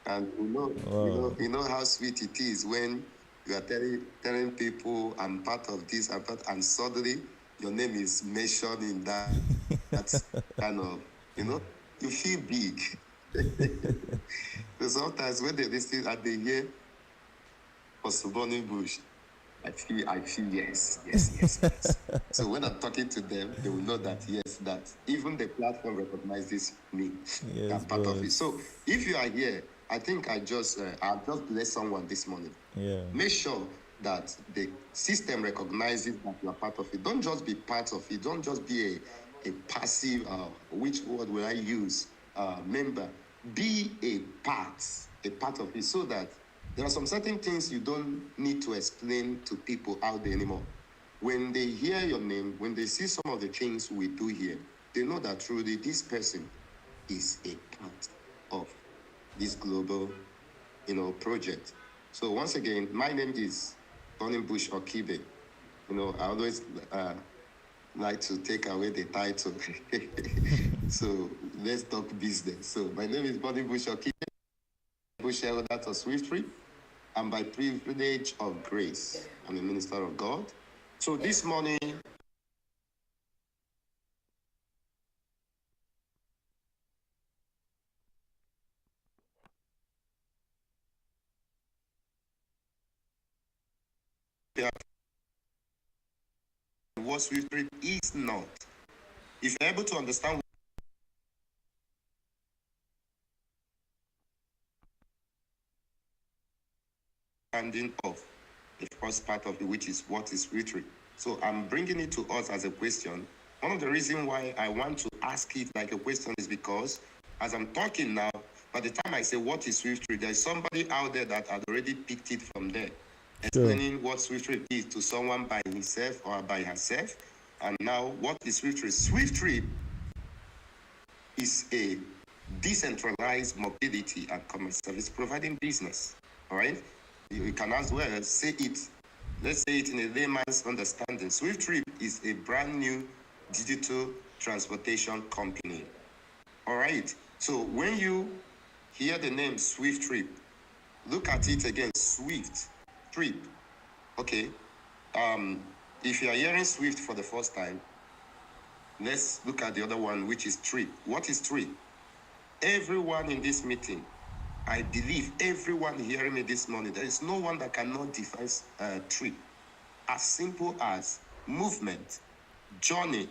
And Wow. you know how sweet it is when you are telling people I'm part of this, and suddenly your name is mentioned in that kind of, you feel big. So sometimes when they listen and they hear Pastor Bonnie Bush, I feel yes, yes, yes, yes. So when I'm talking to them, they will know that yes, that even the platform recognizes me. Yes, I'm part of it. boss. So if you are here, I think I'll just bless someone this morning. Yeah. Make sure that the system recognizes that you are part of it. Don't just be part of it. Don't just be a passive, which word will I use? Member. Be a part of it, so that there are some certain things you don't need to explain to people out there anymore. When they hear your name, when they see some of the things we do here, they know that truly this person is a part of this global, project. So once again, my name is Tony Bush Okibe. I always like to take away the title. So let's talk business. So my name is Bonnie Bush Okibe, Bush Elder of SWIFTtrip. And by privilege of grace, I'm a minister of God. So this morning, what SWIFTtrip is not. If you're able to understand understanding of the first part of it, which is what is SWIFTtrip. So I'm bringing it to us as a question. One of the reasons why I want to ask it like a question is because as I'm talking now, by the time I say what is SWIFTtrip, there's somebody out there that had already picked it from there, Sure. explaining what SWIFTtrip is to someone by himself or by herself. And now, what is SWIFTtrip? SWIFTtrip is a decentralized mobility and commerce service providing business. All right? You can as well say it, let's say it in a layman's understanding. SWIFTtrip is a brand new digital transportation company. All right? So when you hear the name SWIFTtrip, look at it again, Swift Trip. Okay. If you are hearing Swift for the first time, let's look at the other one, which is trip. What is trip? Everyone in this meeting, I believe everyone hearing me this morning, there is no one that cannot define trip. As simple as movement, journey,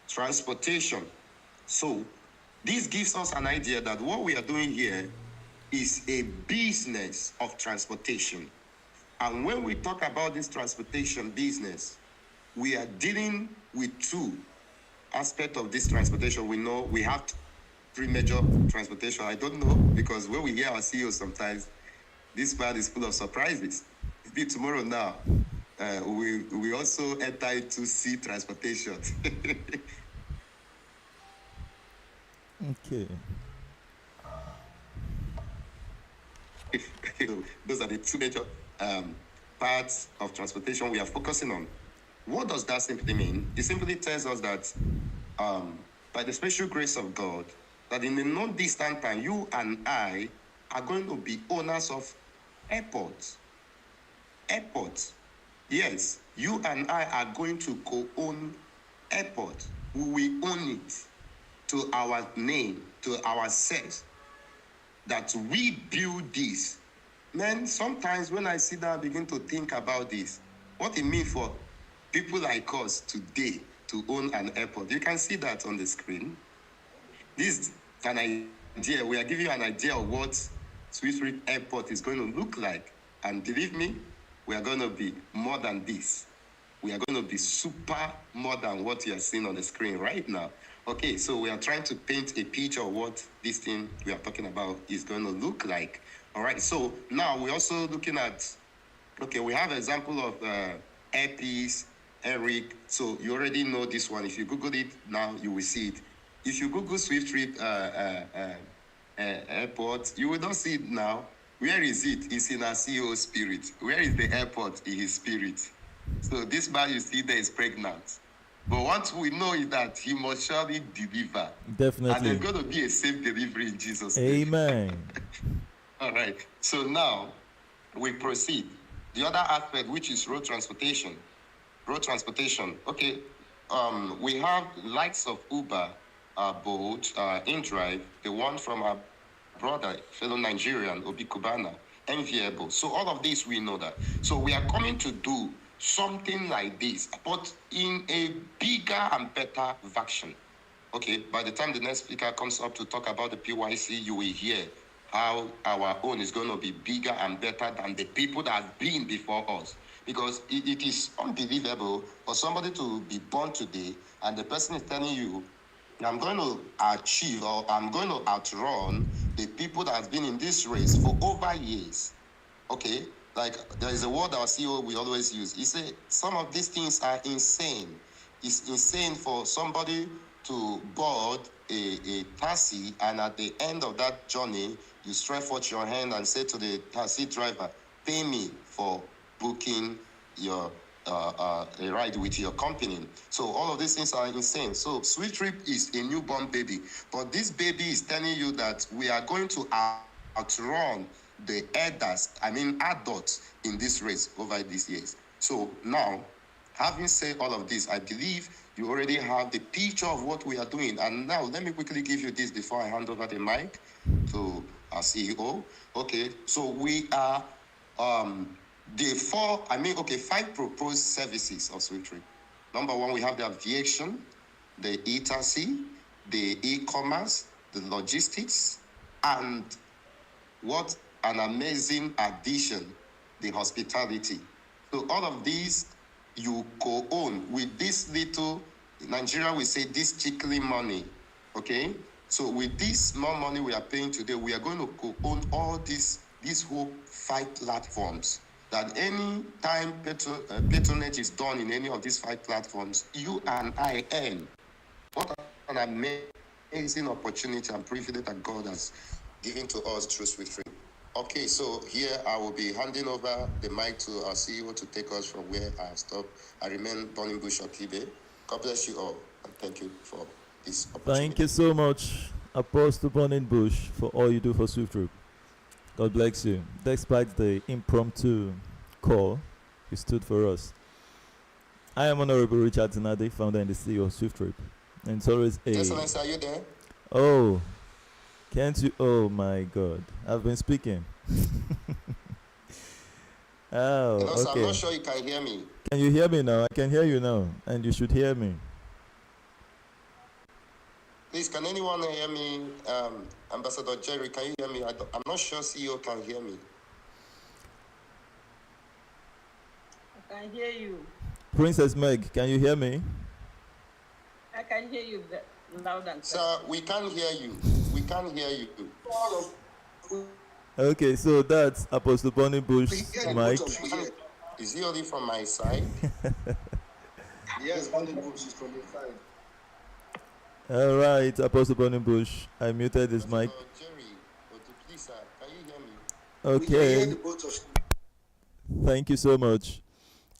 transportation. So this gives us an idea that what we are doing here is a business of transportation. And when we talk about this transportation business, we are dealing with two aspects of this transportation. We know we have three major transportation. I don't know, because when we hear our CEO sometimes, this part is full of surprises. Maybe tomorrow now, we also enter into sea transportation. Okay. So those are the two major parts of transportation we are focusing on. What does that simply mean? It simply tells us that by the special grace of God, that in a non-distant time, you and I are going to be owners of airports. Airports. Yes, you and I are going to co-own airport. We will own it to our name, to ourselves, that we build this. Man, sometimes when I sit down and begin to think about this, what it means for people like us today to own an airport. You can see that on the screen. This is an idea. We are giving you an idea of what SWIFTtrip Airport is going to look like. And believe me, we are going to be more than this. We are going to be super more than what you are seeing on the screen right now. Okay, so we are trying to paint a picture of what this thing we are talking about is going to look like. All right, so now we're also looking at, okay, we have an example of Airpiece, Eric. So you already know this one. If you Google it now, you will see it. If you Google SWIFTtrip airport, you will not see it now. Where is it? It's in our CEO spirit. Where is the airport in his spirit? So this man you see there is pregnant. But what we know is that he must surely deliver. And Definitely. there's going to be a safe delivery in Jesus' name. Amen. All right. So now we proceed. The other aspect, which is road transportation. Road transportation. Okay. We have likes of Uber, Bolt, InDrive, the one from our brother, fellow Nigerian, Obi Kubana, Enviable. So all of this we know that. So we are coming to do something like this, but in a bigger and better version. Okay, by the time the next speaker comes up to talk about the PYC, you will hear how our own is going to be bigger and better than the people that have been before us. Because it is unbelievable for somebody to be born today and the person is telling you, I'm going to achieve or I'm going to outrun the people that have been in this race for over years. Okay, like there is a word our CEO we always use. He said some of these things are insane. It's insane for somebody to board a taxi and at the end of that journey, you stretch out your hand and say to the taxi driver, pay me for booking your a ride with your company. So all of these things are insane. So SWIFTtrip is a newborn baby, but this baby is telling you that we are going to outrun the adults in this race over these years. So now, having said all of this, I believe you already have the picture of what we are doing. And now let me quickly give you this before I hand over the mic to our CEO. Okay, so we are five proposed services of SWIFTtrip. Number one, we have the aviation, the e-taxi, the e-commerce, the logistics, and what an amazing addition, the hospitality. So all of these you co-own with this little, in Nigeria we say this chickly money, okay? So with this small money we are paying today, we are going to co-own all these whole 5 platforms. That any time patronage is done in any of these 5 platforms, you and I earn. What an amazing opportunity and privilege that God has given to us through SWIFTtrip. Okay, so here I will be handing over the mic to our CEO to take us from where I have stopped. I remain Bonnie Bush Okibe. God bless you all, and thank you for this opportunity. Thank you so much, Apostle Bonnie Bush, for all you do for SWIFTtrip. God bless you. Despite the impromptu call, you stood for us. I am Honorable Richard Zinade, founder and the CEO of SWIFTtrip. And it's always a... Excellence, are you there? Oh, can't you? Oh my God. I've been speaking. Oh, You know, so okay. I'm not sure you can hear me. Can you hear me now? I can hear you now, and you should hear me. Please, can anyone hear me? Ambassador Jerry, can you hear me? I'm not sure CEO can hear me. I can hear you. Princess Meg, can you hear me? I can hear you loud and clear. Sir, we can't hear you. We can't hear you. Okay, so that's Apostle Bonnie Bush's mic. Is he only from my side? Yes, Bonnie Bush is from your side. All right, Apostle Bonnie Bush, I muted his mic. Jerry, please, sir, can you hear me? We can hear Okay, the both of you. thank you so much.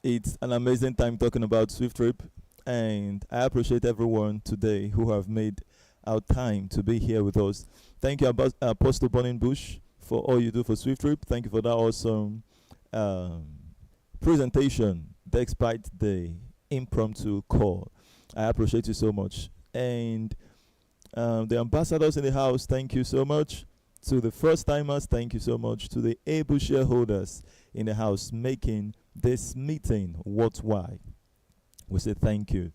It's an amazing time talking about SWIFTtrip, and I appreciate everyone today who have made our time to be here with us. Thank you, Apostle Bonnie Bush, for all you do for SWIFTtrip. Thank you for that awesome presentation, despite the impromptu call. I appreciate you so much. And the ambassadors in the house, thank you so much. To the first timers, thank you so much. To the able shareholders in the house making this meeting worthwhile, we say thank you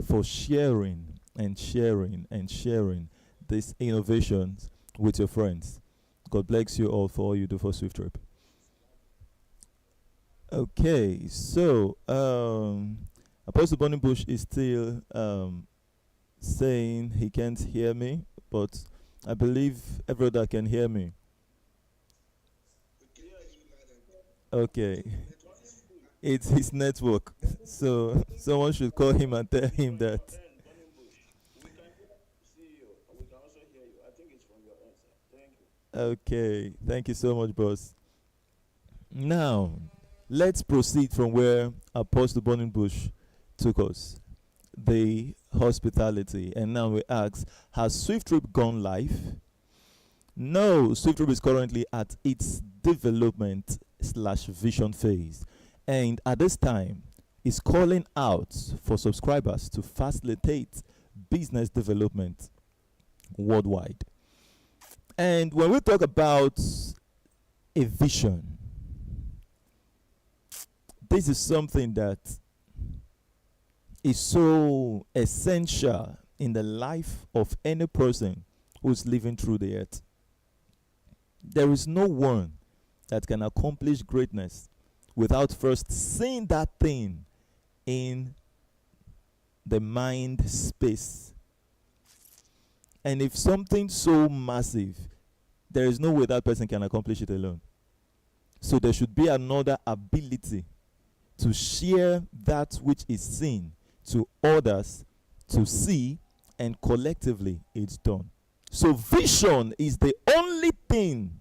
for sharing and sharing and sharing these innovations with your friends. God bless you all for all you do for SWIFTtrip. Okay, so Apostle Bonnie Bush is still saying he can't hear me, but I believe everyone can hear me. Okay, it's his network, so someone should call him and tell him that. Okay, thank you so much, boss. Now, let's proceed from where Apostle Bonnie Bush took us, the hospitality. And now we ask, has SWIFTtrip gone live? No, SWIFTtrip is currently at its development/vision phase, and at this time, is calling out for subscribers to facilitate business development worldwide. And when we talk about a vision, this is something that is so essential in the life of any person who's living through the earth. There is no one that can accomplish greatness without first seeing that thing in the mind space. And if something so massive, there is no way that person can accomplish it alone. So there should be another ability to share that which is seen to others to see, and collectively it's done. So vision is the only thing,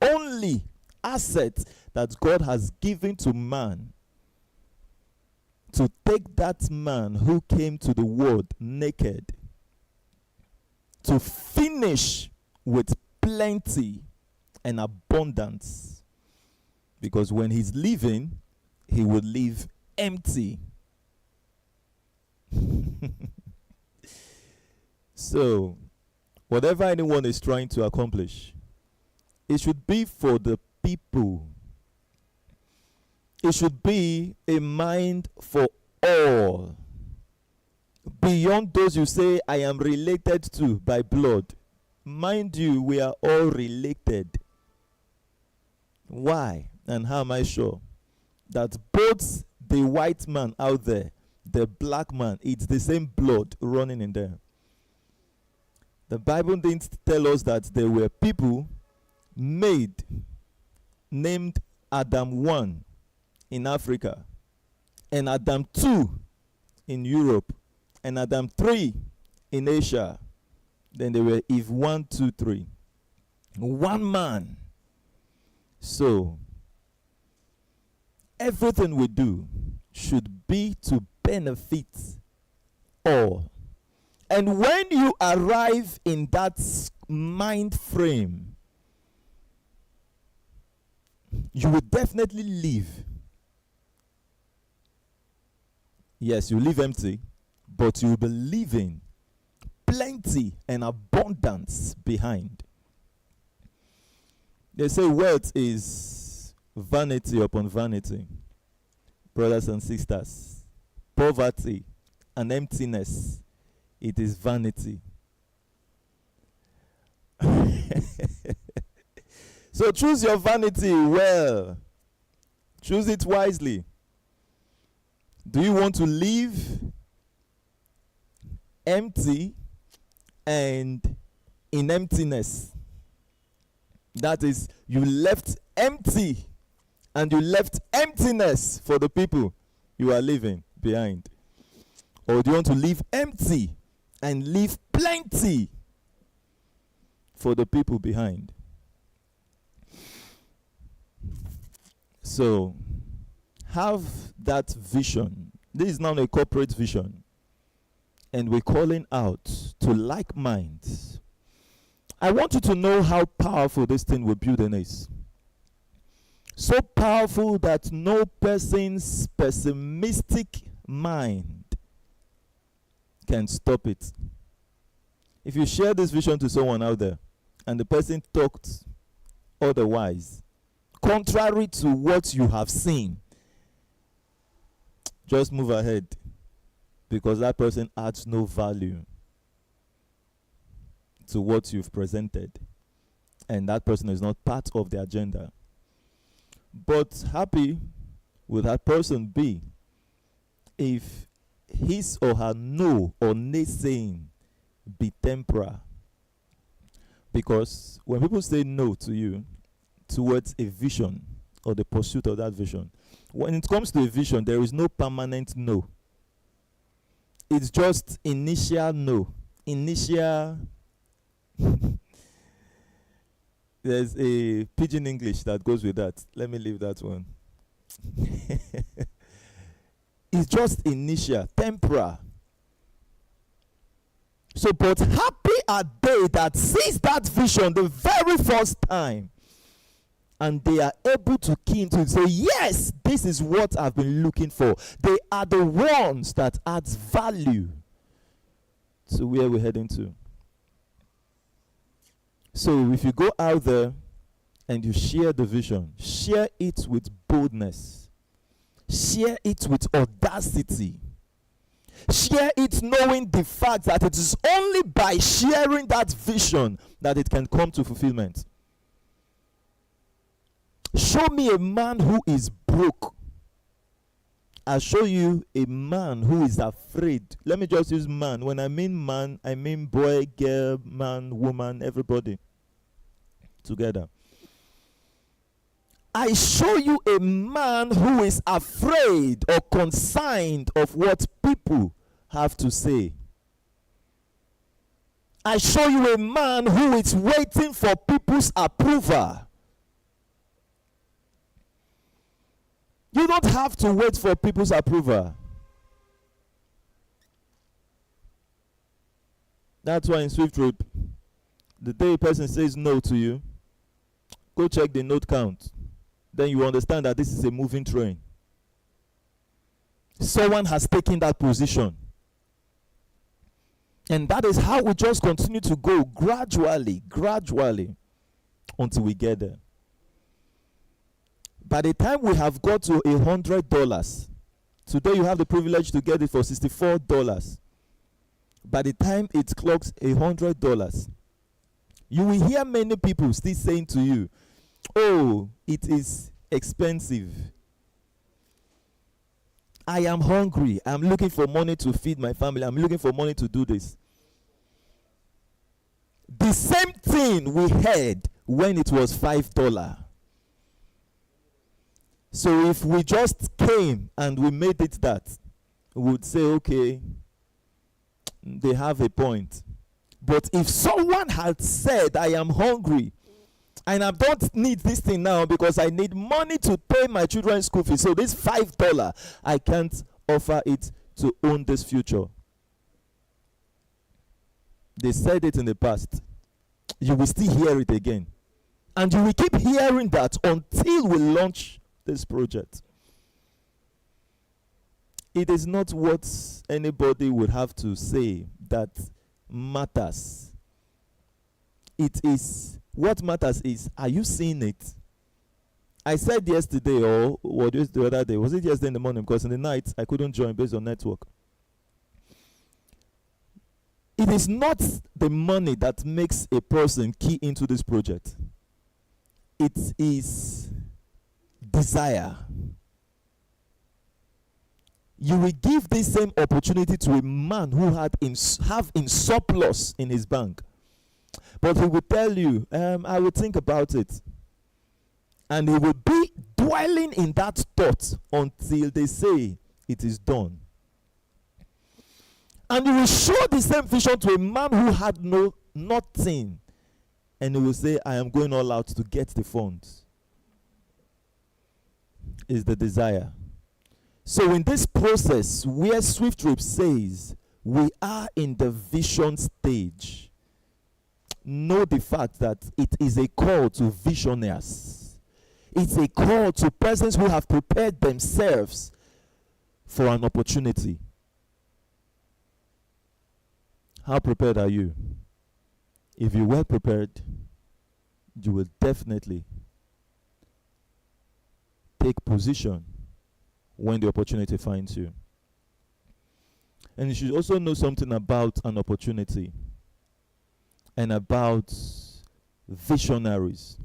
only asset that God has given to man to take that man who came to the world naked to finish with plenty and abundance. Because when he's leaving, he would leave empty. So, whatever anyone is trying to accomplish, it should be for the people. It should be a mind for all. Beyond those you say, I am related to by blood. Mind you, we are all related. Why? And how am I sure? That both the white man out there, the black man, it's the same blood running in there. The Bible didn't tell us that there were people made, named Adam 1 in Africa, and Adam 2 in Europe, and Adam 3 in Asia. Then there were Eve 1, 2, 3. One man. So, everything we do should be to benefit all. And when you arrive in that mind frame, you will definitely live. Yes, you live empty, but you will be leaving plenty and abundance behind. They say wealth is vanity upon vanity. Brothers and sisters, poverty and emptiness, it is vanity. So choose your vanity well. Choose it wisely. Do you want to live empty and in emptiness? That is, you left empty and you left emptiness for the people you are leaving behind. Or do you want to live empty and leave plenty for the people behind? So, have that vision. This is now a corporate vision. And we're calling out to like minds. I want you to know how powerful this thing we're building is. So powerful that no person's pessimistic mind can stop it. If you share this vision to someone out there and the person talked otherwise, contrary to what you have seen, just move ahead, because that person adds no value to what you've presented, and that person is not part of the agenda. But happy will that person be if his or her no or naysaying be temporal. Because when people say no to you towards a vision or the pursuit of that vision, when it comes to a vision, there is no permanent no. It's just initial no. Initial. There's a pidgin English that goes with that. Let me leave that one. It's just initial, temporal. So, but happy are they that sees that vision the very first time, and they are able to key into it, say, yes, this is what I've been looking for. They are the ones that adds value to where we're heading to. So if you go out there and you share the vision, share it with boldness, share it with audacity, share it knowing the fact that it is only by sharing that vision that it can come to fulfillment. Show me a man who is broke. I'll show you a man who is afraid. Let me just use man. When I mean man, I mean boy, girl, man, woman, everybody together. I show you a man who is afraid or concerned of what people have to say. I show you a man who is waiting for people's approval. You don't have to wait for people's approval. That's why in SWIFTtrip, the day a person says no to you, go check the note count. Then you understand that this is a moving train. Someone has taken that position. And that is how we just continue to go gradually, until we get there. By the time we have got to $100, today you have the privilege to get it for $64. By the time it clocks $100, you will hear many people still saying to you, oh, it is expensive. I am hungry. I'm looking for money to feed my family. I'm looking for money to do this. The same thing we heard when it was $5. So if we just came and we made it that, we would say, okay, they have a point. But if someone had said, I am hungry, and I don't need this thing now because I need money to pay my children's school fees, so this $5, I can't offer it to own this future. They said it in the past. You will still hear it again. And you will keep hearing that until we launch this project. It is not what anybody would have to say that matters. It is, what matters is, are you seeing it? I said yesterday, or what was the other day? Was it yesterday in the morning? Because in the night, I couldn't join based on network. It is not the money that makes a person key into this project. It is desire. You will give this same opportunity to a man who have in surplus in his bank, but he will tell you, I will think about it, and he will be dwelling in that thought until they say it is done. And you will show the same vision to a man who had nothing, and he will say, I am going all out to get the funds. Is the desire. So in this process where SWIFTtrip says we are in the vision stage, know the fact that it is a call to visionaries. It's a call to persons who have prepared themselves for an opportunity. How prepared are you? If you were prepared, you will definitely take position when the opportunity finds you. And you should also know something about an opportunity and about visionaries.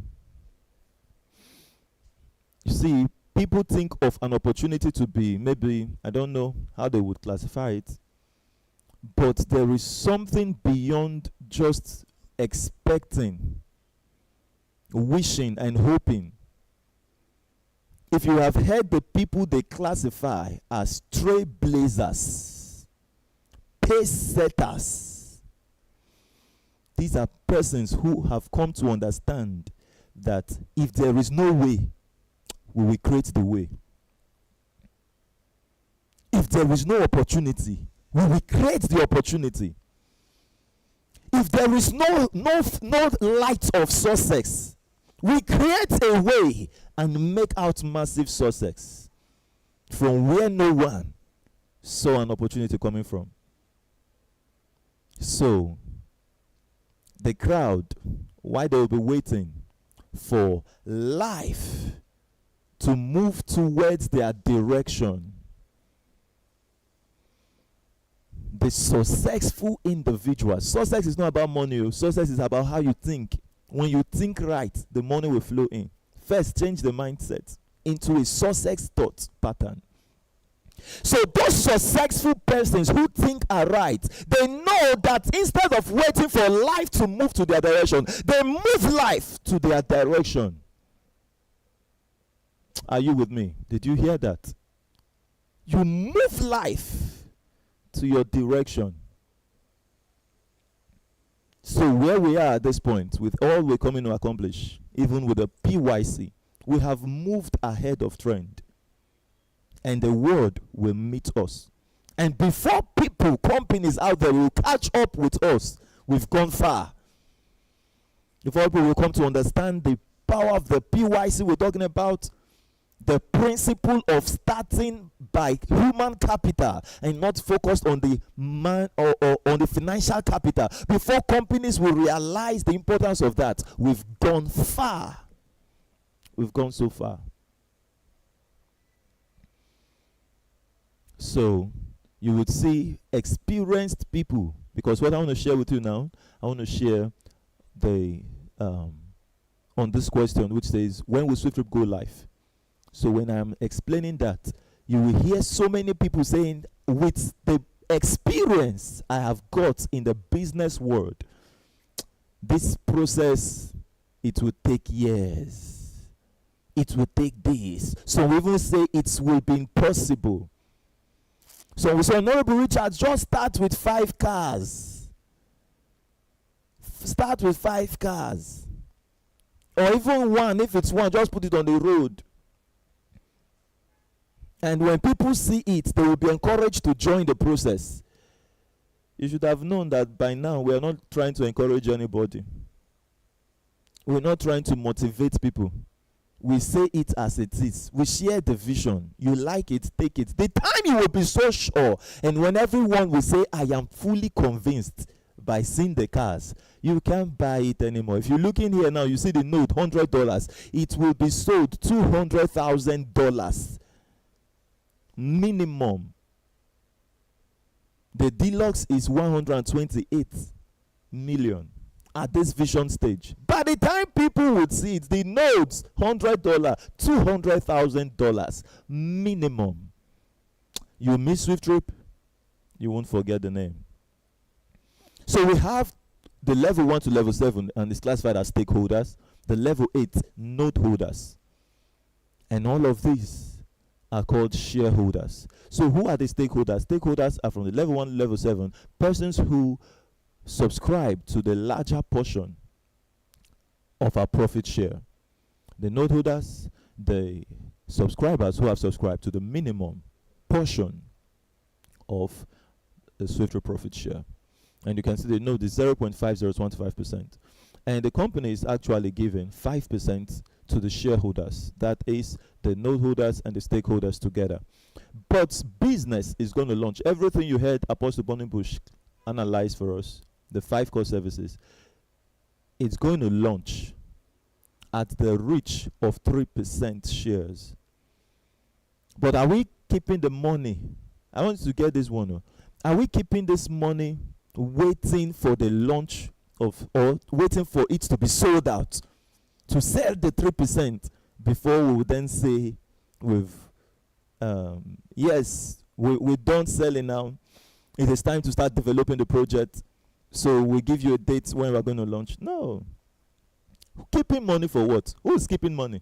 You see, people think of an opportunity to be, maybe, I don't know how they would classify it, but there is something beyond just expecting, wishing, and hoping. If you have heard the people they classify as trailblazers, pace setters, these are persons who have come to understand that if there is no way, we will create the way. If there is no opportunity, we will create the opportunity. If there is no light of success, we create a way and make out massive success from where no one saw an opportunity coming from. So, the crowd, why they will be waiting for life to move towards their direction. The successful individual. Success is not about money. Success is about how you think. When you think right, the money will flow in. First, change the mindset into a success thought pattern. So those successful persons who think are right, they know that instead of waiting for life to move to their direction, they move life to their direction. Are you with me? Did you hear that? You move life to your direction. So where we are at this point, with all we're coming to accomplish, even with the PYC, we have moved ahead of trend. And the world will meet us. And before people, companies out there will catch up with us, we've gone far. Before people will come to understand the power of the PYC we're talking about, the principle of starting by human capital and not focused on the man or on the financial capital. Before companies will realize the importance of that, we've gone far. We've gone so far. So you would see experienced people, because what I want to share with you now, I want to share the on this question which says, when will SWIFTtrip go live? So when I'm explaining that, you will hear so many people saying, with the experience I have got in the business world, this process, it will take years. It will take this. So we even say it will be impossible. So we say, Honorable Richard, just start with 5 cars. Start with 5 cars. Or even one, if it's one, just put it on the road. And when people see it, they will be encouraged to join the process. You should have known that by now we are not trying to encourage anybody. We're not trying to motivate people. We say it as it is. We share the vision. You like it, take it. The time you will be so sure, and when everyone will say, I am fully convinced by seeing the cars, you can't buy it anymore. If you look in here now, you see the note, $100. It will be sold $200,000 minimum. The deluxe is 128 million. At this vision stage, by the time people would see it, the notes $100, $200,000 minimum. You miss SWIFTtrip, you won't forget the name. So we have the level 1 to level 7, and it's classified as stakeholders. The level 8 note holders, and all of these are called shareholders. So who are the stakeholders? Stakeholders are from the level 1 to level 7, persons who subscribe to the larger portion of our profit share. The note holders, the subscribers who have subscribed to the minimum portion of the SWIFTtrip profit share. And you can see the note is 0.5015%. And the company is actually giving 5% to the shareholders. That is the note holders and the stakeholders together. But business is going to launch. Everything you heard Apostle Bonnie-Bush analyze for us, the 5 core services, it's going to launch at the reach of 3% shares. But are we keeping the money? I want you to get this one. Are we keeping this money waiting for the launch of, or waiting for it to be sold out, to sell the 3% before we would then say yes, we're done selling now. It is time to start developing the project. So we give you a date when we're going to launch. No. Keeping money for what? Who's keeping money?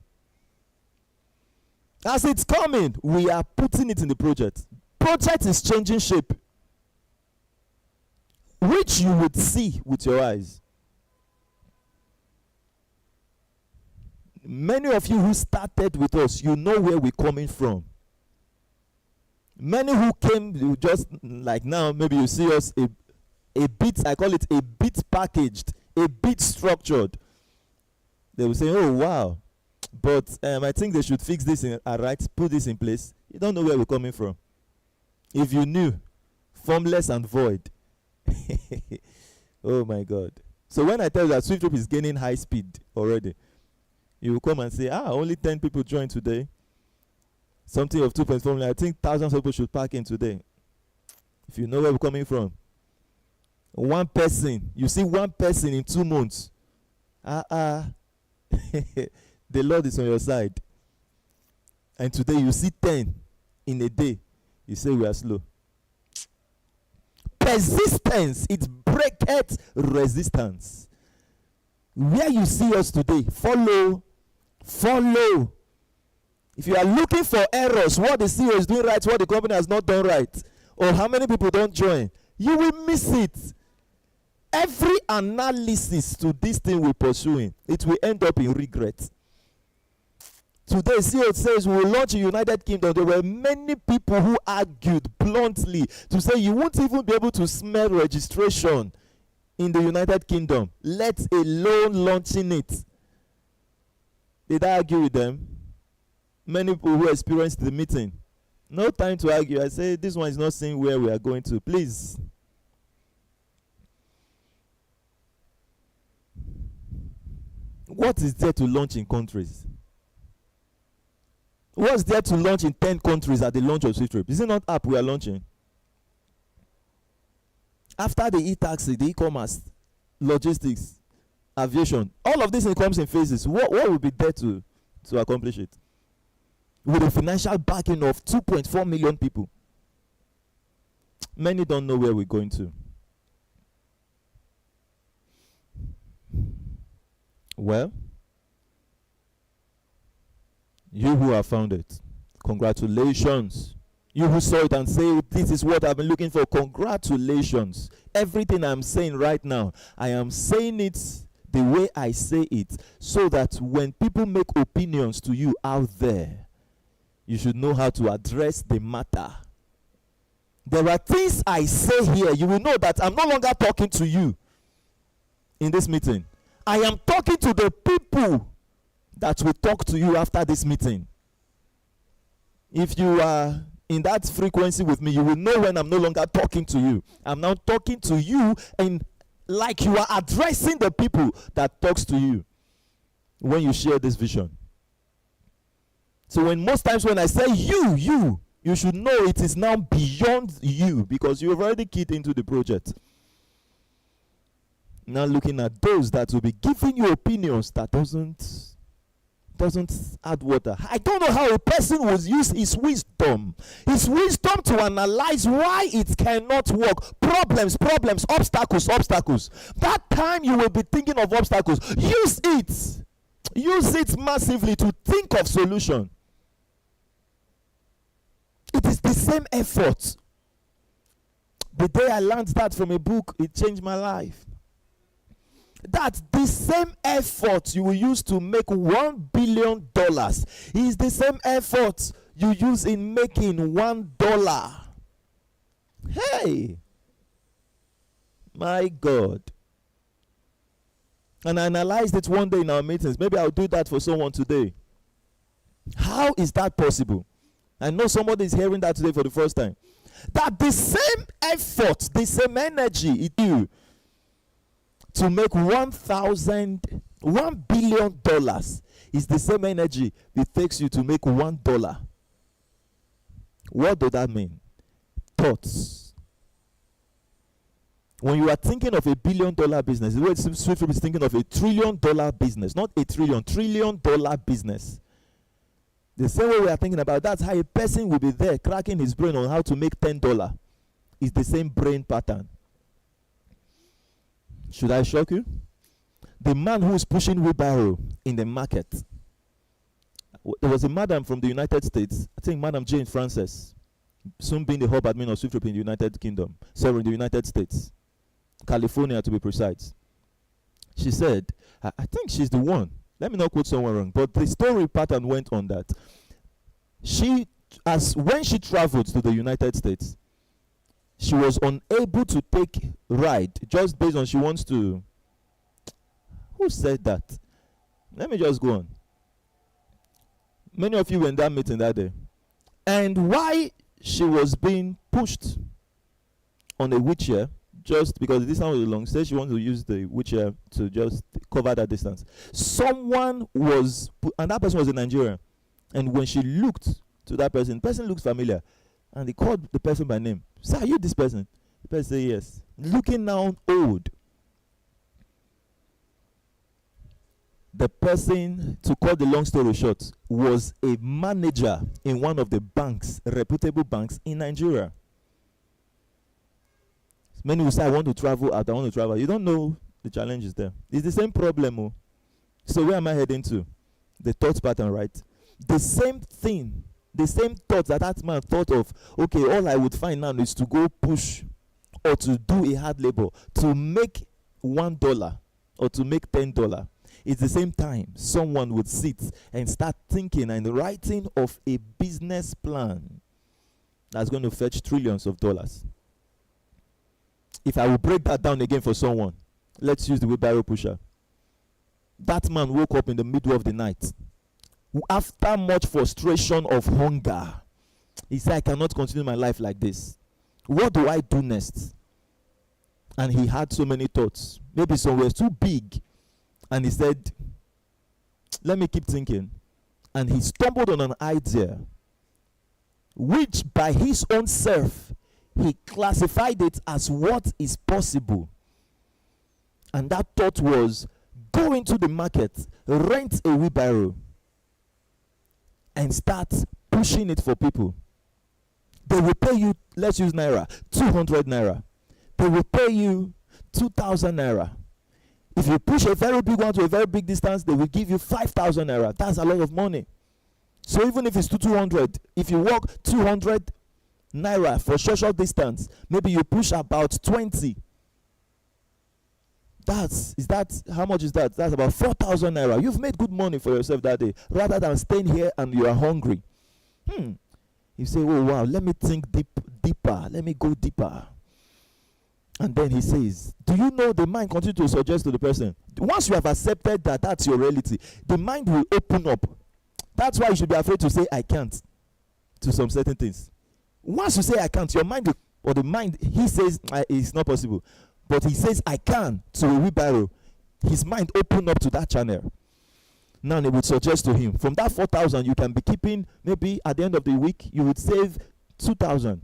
As it's coming, we are putting it in the project. Project is changing shape, which you would see with your eyes. Many of you who started with us, you know where we're coming from. Many who came, you just like now, maybe you see us a a bit, I call it a bit packaged, a bit structured. They will say, oh, wow. But I think they should fix this right, put this in place. You don't know where we're coming from. If you knew, formless and void. Oh my God. So when I tell you that SWIFTtrip is gaining high speed already, you will come and say, only 10 people joined today. Something of 2.4 million. I think thousands of people should pack in today. If you know where we're coming from. One person, you see one person in 2 months. The Lord is on your side. And today you see 10 in a day. You say we are slow. Persistence, it breaketh resistance. Where you see us today, follow. If you are looking for errors, what the CEO is doing right, what the company has not done right, or how many people don't join, you will miss it. Every analysis to this thing we're pursuing, it will end up in regret. Today, CEO says we will launch a United Kingdom. There were many people who argued bluntly to say you won't even be able to smell registration in the United Kingdom, let alone launching it. Did I argue with them? Many people who experienced the meeting. No time to argue. I say this one is not saying where we are going to. Please. What is there to launch in countries? What's there to launch in 10 countries at the launch of SWIFTtrip? Is it not app we are launching? After the e-taxi, the e-commerce, logistics, aviation, all of this comes in phases. What will be there to accomplish it? With a financial backing of 2.4 million people. Many don't know where we're going to. Well, you who have found it, congratulations. You who saw it and say, this is what I've been looking for, congratulations. Everything I'm saying right now, I am saying it the way I say it, so that when people make opinions to you out there, you should know how to address the matter. There are things I say here, you will know that I'm no longer talking to you in this meeting. I am talking to the people that will talk to you after this meeting. If you are in that frequency with me, you will know when I'm no longer talking to you. I'm now talking to you, and like you are addressing the people that talks to you when you share this vision. So most times when I say you should know it is now beyond you, because you have already keyed into the project. Now looking at those that will be giving you opinions that doesn't add water. I don't know how a person will use his wisdom to analyze why it cannot work. Problems, obstacles. That time you will be thinking of obstacles. Use it massively to think of solution. It is the same effort. The day I learned that from a book, it changed my life. That the same effort you will use to make $1 billion is the same effort you use in making $1. Hey, my God. And I analyzed it one day in our meetings. Maybe I'll do that for someone today. How is that possible? I know somebody is hearing that today for the first time. That the same effort, the same energy it you to make $1 billion is the same energy it takes you to make $1. What does that mean? Thoughts. When you are thinking of $1 billion business, the way SWIFTtrip is thinking of $1 trillion business, not $1 trillion, $1 trillion business. The same way we are thinking about that's how a person will be there cracking his brain on how to make $10. It's the same brain pattern. Should I shock you? The man who is pushing wheelbarrow in the market. There was a madam from the United States, I think Madam Jane Frances, soon being the hub admin of SWIFTtrip in the United Kingdom, in the United States, California to be precise. She said, I think she's the one. Let me not quote someone wrong, but the story pattern went on that. When she traveled to the United States, she was unable to take ride just based on she wants to. Who said that? Let me just go on. Many of you were in that meeting that day. And why she was being pushed on a wheelchair, just because the distance was long, said she wanted to use the wheelchair to just cover that distance. Someone was, and that person was a Nigerian. And when she looked to that person, the person looked familiar. And they called the person by name. Sir, are you this person? The person said yes. Looking now old. The person, to cut the long story short, was a manager in one of the banks, reputable banks in Nigeria. Many will say, I want to travel out, I want to travel. You don't know the challenges there. It's the same problem. Oh. So where am I heading to? The thought pattern, right? The same thing, the same thought that man thought of, okay, all I would find now is to go push or to do a hard labor to make $1 or to make $10. It's the same time someone would sit and start thinking and writing of a business plan that's going to fetch trillions of dollars. If I will break that down again for someone, let's use the wheelbarrow pusher. That man woke up in the middle of the night. After much frustration of hunger, he said, I cannot continue my life like this. What do I do next? And he had so many thoughts. Maybe some were too big. And he said, let me keep thinking. And he stumbled on an idea, which by his own self, he classified it as what is possible. And that thought was, go into the market, rent a wheelbarrow, and start pushing it for people. They will pay you, let's use Naira, 200 Naira. They will pay you 2,000 Naira. If you push a very big one to a very big distance, they will give you 5,000 Naira. That's a lot of money. So even if it's 200, if you walk 200 Naira for short distance, maybe you push about 20. How much is that? That's about 4,000 Naira. You've made good money for yourself that day, rather than staying here and you are hungry. You say, oh wow, let me think deeper. Let me go deeper. And then he says, do you know the mind continues to suggest to the person? Once you have accepted that that's your reality, the mind will open up. That's why you should be afraid to say, I can't, to some certain things. Once you say, I can't, your mind, or the mind, he says, it's not possible. But he says, I can, to a wheelbarrow. His mind opened up to that channel. Now it would suggest to him, from that 4,000, you can be keeping, maybe at the end of the week, you would save 2,000.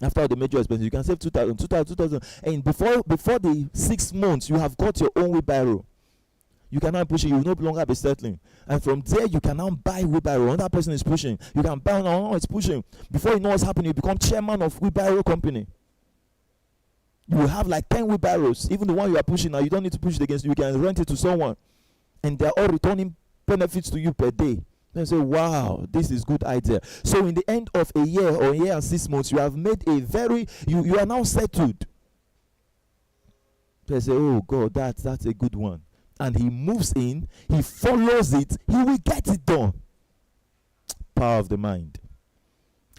After the major expenses, you can save 2,000, 2,000. And before the 6 months, you have got your own wheelbarrow. You can now push it, you will no longer be settling. And from there, you can now buy wheelbarrow. Another person is pushing. You can buy another, it's pushing. Before you know what's happening, you become chairman of wheelbarrow company. You will have like 10 wheelbarrows. Even the one you are pushing now, you don't need to push it against you. You can rent it to someone. And they're all returning benefits to you per day. Then say, wow, this is good idea. So in the end of a year or a year and 6 months, you have made a very, you are now settled. They say, oh God, that's a good one. And he moves in, he follows it, he will get it done. Power of the mind.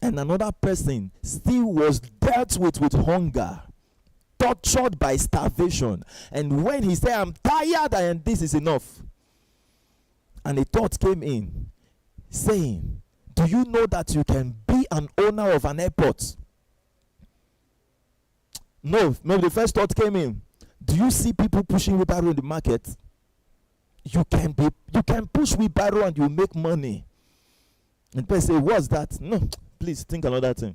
And another person still was dealt with hunger, tortured by starvation. And when he said, I'm tired and this is enough. And a thought came in, saying, do you know that you can be an owner of an airport? No, maybe the first thought came in. Do you see people pushing wheelbarrow in the market? You can push wheelbarrow and you make money. And people say, what's that? No, please think another thing.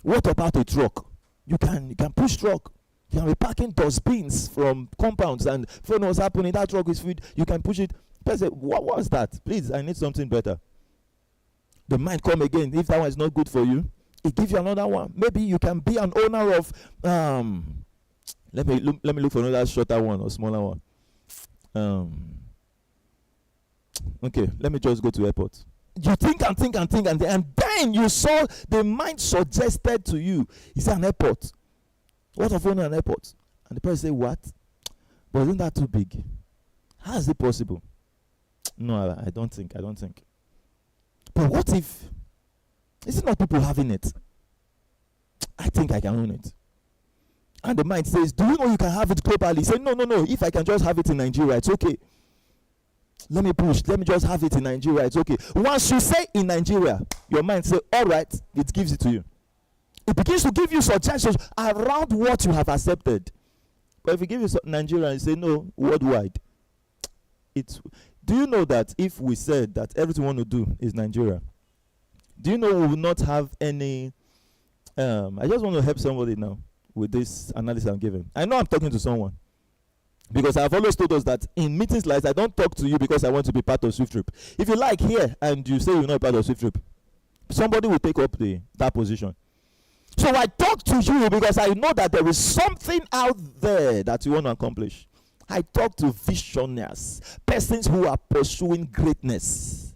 What about a truck? You can push truck. You can be parking dustbins from compounds, and if you know what's happening, that truck is filled, you can push it. People say, what was that? Please, I need something better. The mind come again. If that one is not good for you, it gives you another one. Maybe you can be an owner of let me look for another shorter one or smaller one. Okay, let me just go to airport. You think and then you saw the mind suggested to you, it's an airport. What of owning an airport? And the person say, what? But isn't that too big? How is it possible? No, I don't think. But what if, is it not people having it? I think I can own it. And the mind says, do you know you can have it globally? Say, no. If I can just have it in Nigeria, it's okay. Let me push. Let me just have it in Nigeria. It's okay. Once you say in Nigeria, your mind says, all right, it gives it to you. It begins to give you suggestions around what you have accepted. But if you give you Nigeria and say, no, worldwide, do you know that if we said that everything we want to do is Nigeria, do you know we will not have any, I just want to help somebody now with this analysis I'm giving. I know I'm talking to someone. Because I've always told us that in meetings like this, I don't talk to you because I want to be part of SWIFTtrip. If you like here and you say you're not part of SWIFTtrip, somebody will take up that position. So I talk to you because I know that there is something out there that you want to accomplish. I talk to visionaries, persons who are pursuing greatness.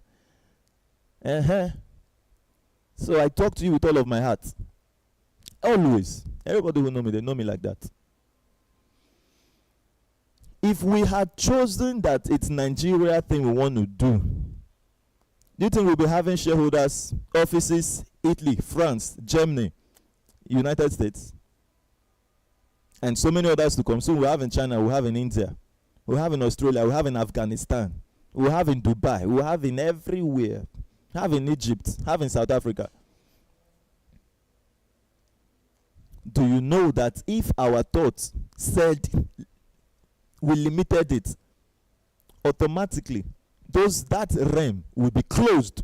So I talk to you with all of my heart. Always. Everybody who know me, they know me like that. If we had chosen that it's Nigeria thing we want to do you think we'll be having shareholders, offices, Italy, France, Germany, United States, and so many others to come? Soon we'll have in China, we'll have in India, we'll have in Australia, we'll have in Afghanistan, we'll have in Dubai, we'll have in everywhere, have in Egypt, have in South Africa. Do you know that if our thoughts said we limited it, automatically that realm will be closed?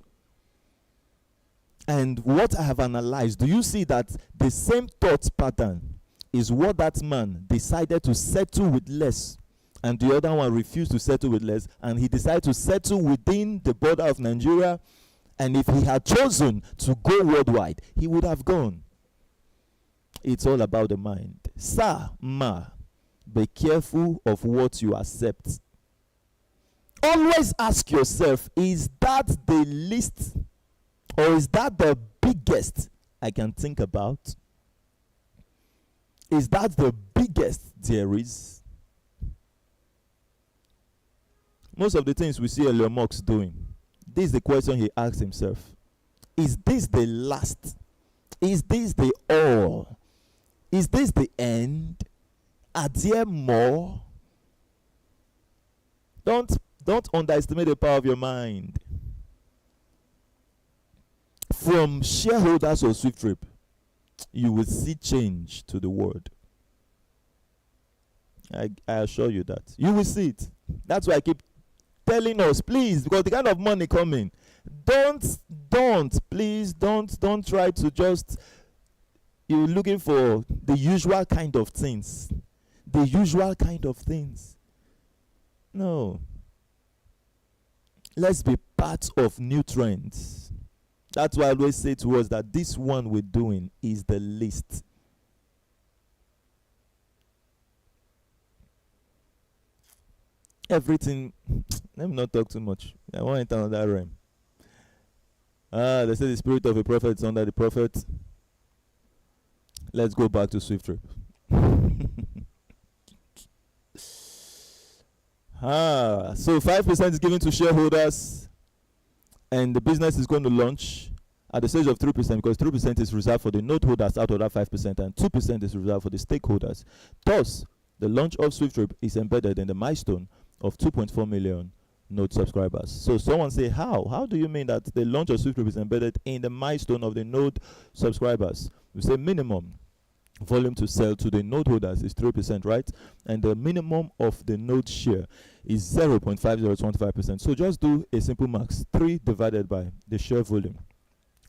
And what I have analyzed, do you see that the same thought pattern is what that man decided to settle with less, and the other one refused to settle with less, and he decided to settle within the border of Nigeria? And if he had chosen to go worldwide, he would have gone. It's all about the mind. Sir, ma, be careful of what you accept. Always ask yourself, is that the least or is that the biggest I can think about? Is that the biggest there is? Most of the things we see Elon Musk doing, this is the question he asks himself. Is this the last? Is this the all? Is this the end? Are there more? Don't underestimate the power of your mind. From shareholders of SWIFTtrip, you will see change to the world. I assure you that. You will see it. That's why I keep telling us, please, because the kind of money coming, please don't try to just, you're looking for the usual kind of things. The usual kind of things. No. Let's be part of new trends. That's why I always say to us that this one we're doing is the least. Everything, let me not talk too much. I want to enter on that realm. They say the spirit of a prophet is under the prophet. Let's go back to SWIFTtrip. So 5% is given to shareholders, and the business is going to launch at the stage of 3%, because 3% is reserved for the note holders out of that 5%, and 2% is reserved for the stakeholders. Thus, the launch of SWIFTtrip is embedded in the milestone of 2.4 million node subscribers. So someone say, how? How do you mean that the launch of SWIFTtrip is embedded in the milestone of the node subscribers? We say minimum volume to sell to the node holders is 3%, right? And the minimum of the node share is 0.5025%. So just do a simple max, 3 divided by the share volume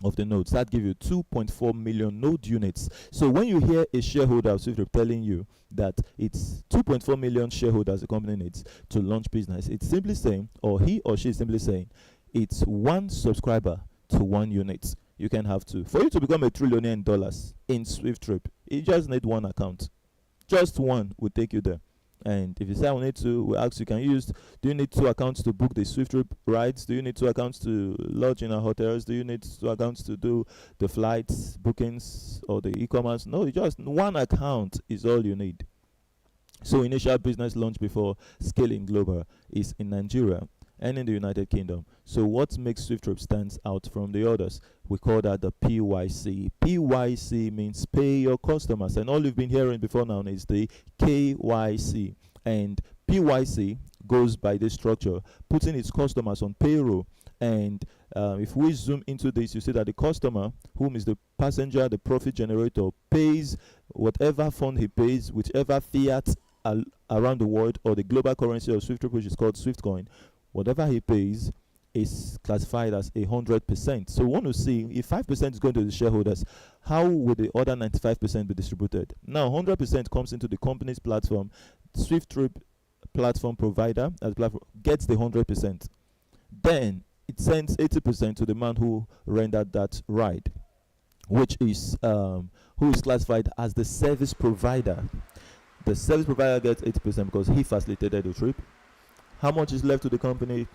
of the nodes. That gives you 2.4 million node units. So when you hear a shareholder of SWIFTtrip telling you that it's 2.4 million shareholders the company needs to launch business, it's simply saying, or he or she is simply saying, it's 1 subscriber to 1 unit. You can have 2. For you to become a trillionaire in dollars in SWIFTtrip, you just need 1 account. Just 1 will take you there. And if you say I need to, we ask you, can you use, do you need 2 accounts to book the SWIFTtrip rides? Do you need 2 accounts to lodge in our hotels? Do you need 2 accounts to do the flights, bookings, or the e-commerce? No, just 1 account is all you need. So initial business launch before scaling global is in Nigeria. and in the United Kingdom. So what makes SWIFTtrip stands out from the others? We call that the PYC. PYC means pay your customers, and all you've been hearing before now is the KYC. And PYC goes by this structure, putting its customers on payroll. And if we zoom into this, you see that the customer, whom is the passenger, the profit generator, pays whatever fund he pays, whichever fiat around the world, or the global currency of SWIFTtrip, which is called Swift coin, whatever he pays is classified as 100%. So we want to see if 5% is going to the shareholders, how would the other 95% be distributed? Now 100% comes into the company's platform. SWIFTtrip platform provider as platform gets the 100%. Then it sends 80% to the man who rendered that ride, which is who is classified as the service provider. The service provider gets 80% because he facilitated the trip. How much is left to the company?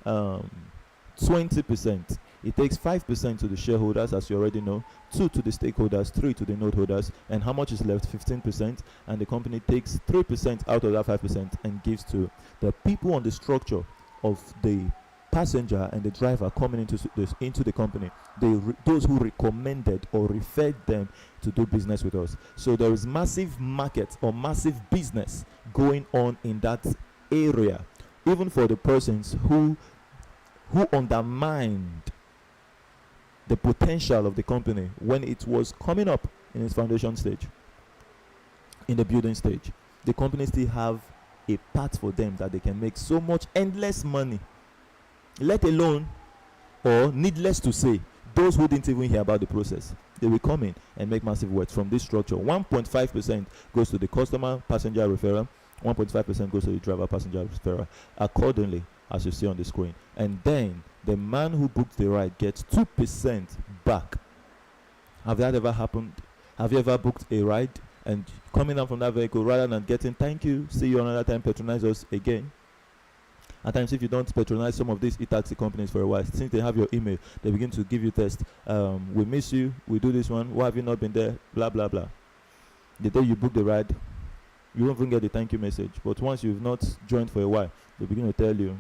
20%. It takes 5% to the shareholders, as you already know, 2 to the stakeholders, 3 to the note holders, and how much is left? 15%. And the company takes 3% out of that 5% and gives to the people on the structure of the passenger and the driver coming into the company, those who recommended or referred them to do business with us. So there is massive market or massive business going on in that area, even for the persons who undermined the potential of the company when it was coming up in its foundation stage, in the building stage. The company still have a path for them that they can make so much endless money, let alone, or needless to say, those who didn't even hear about the process. They will come in and make massive wealth from this structure. 1.5% goes to the customer passenger referral, 1.5% goes to the driver passenger referral, accordingly, as you see on the screen. And then the man who booked the ride gets 2% back. Have that ever happened? Have you ever booked a ride and coming down from that vehicle, rather than getting thank you, see you another time, patronize us again? At times, if you don't patronize some of these e-taxi companies for a while, since they have your email, they begin to give you tests. We miss you, we do this one, why have you not been there, blah blah blah. The day you book the ride, you won't even get the thank you message. But once you've not joined for a while, they begin to tell you,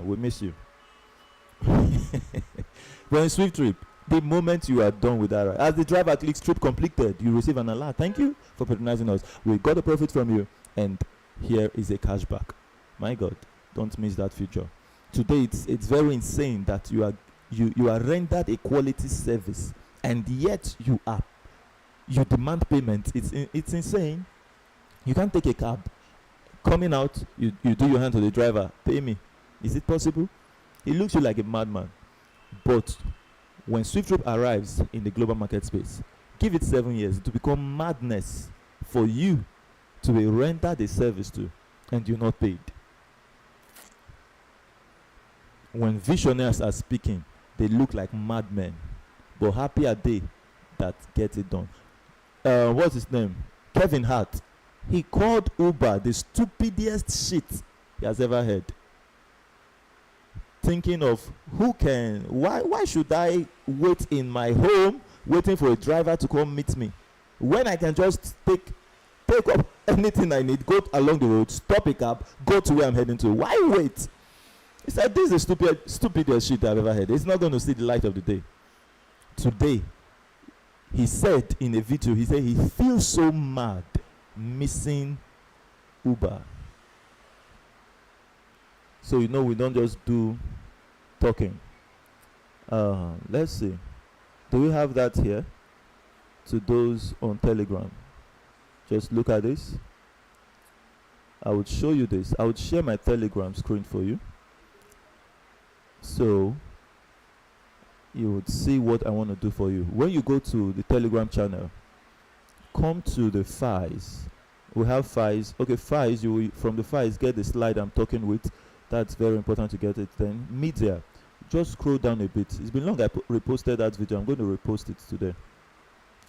we miss you. When SWIFTtrip, the moment you are done with that ride, as the driver clicks trip completed, you receive an alert. Thank you for patronizing us. We got a profit from you, and here is a cashback. My God, don't miss that feature. Today, it's very insane that you are rendered a quality service, and yet you demand payment. It's insane. You can't take a cab. Coming out, you do your hand to the driver, pay me. Is it possible? He looks you like a madman. But when SWIFTtrip arrives in the global market space, give it 7 years to become madness for you to be rendered a service to, and you're not paid. When visionaries are speaking, they look like madmen, but happy are they that get it done. What's his name? Kevin Hart. He called Uber the stupidest shit he has ever heard. Thinking of why should I wait in my home waiting for a driver to come meet me when I can just take up anything I need, go along the road, stop a cab, go to where I'm heading to. Why wait? He said, this is the stupidest shit I've ever heard. It's not going to see the light of the day. Today, he said in a video, he said he feels so mad missing Uber. So we don't just do talking. Let's see. Do we have that here? To those on Telegram. Just look at this. I would show you this. I would share my Telegram screen for you, so you would see what I want to do for you. When you go to the Telegram channel, come to the files. We have files. Okay, files. You will, from the files, get the slide I'm talking with. That's very important to get it. Then media. Just scroll down a bit. It's been long I reposted that video. I'm going to repost it today.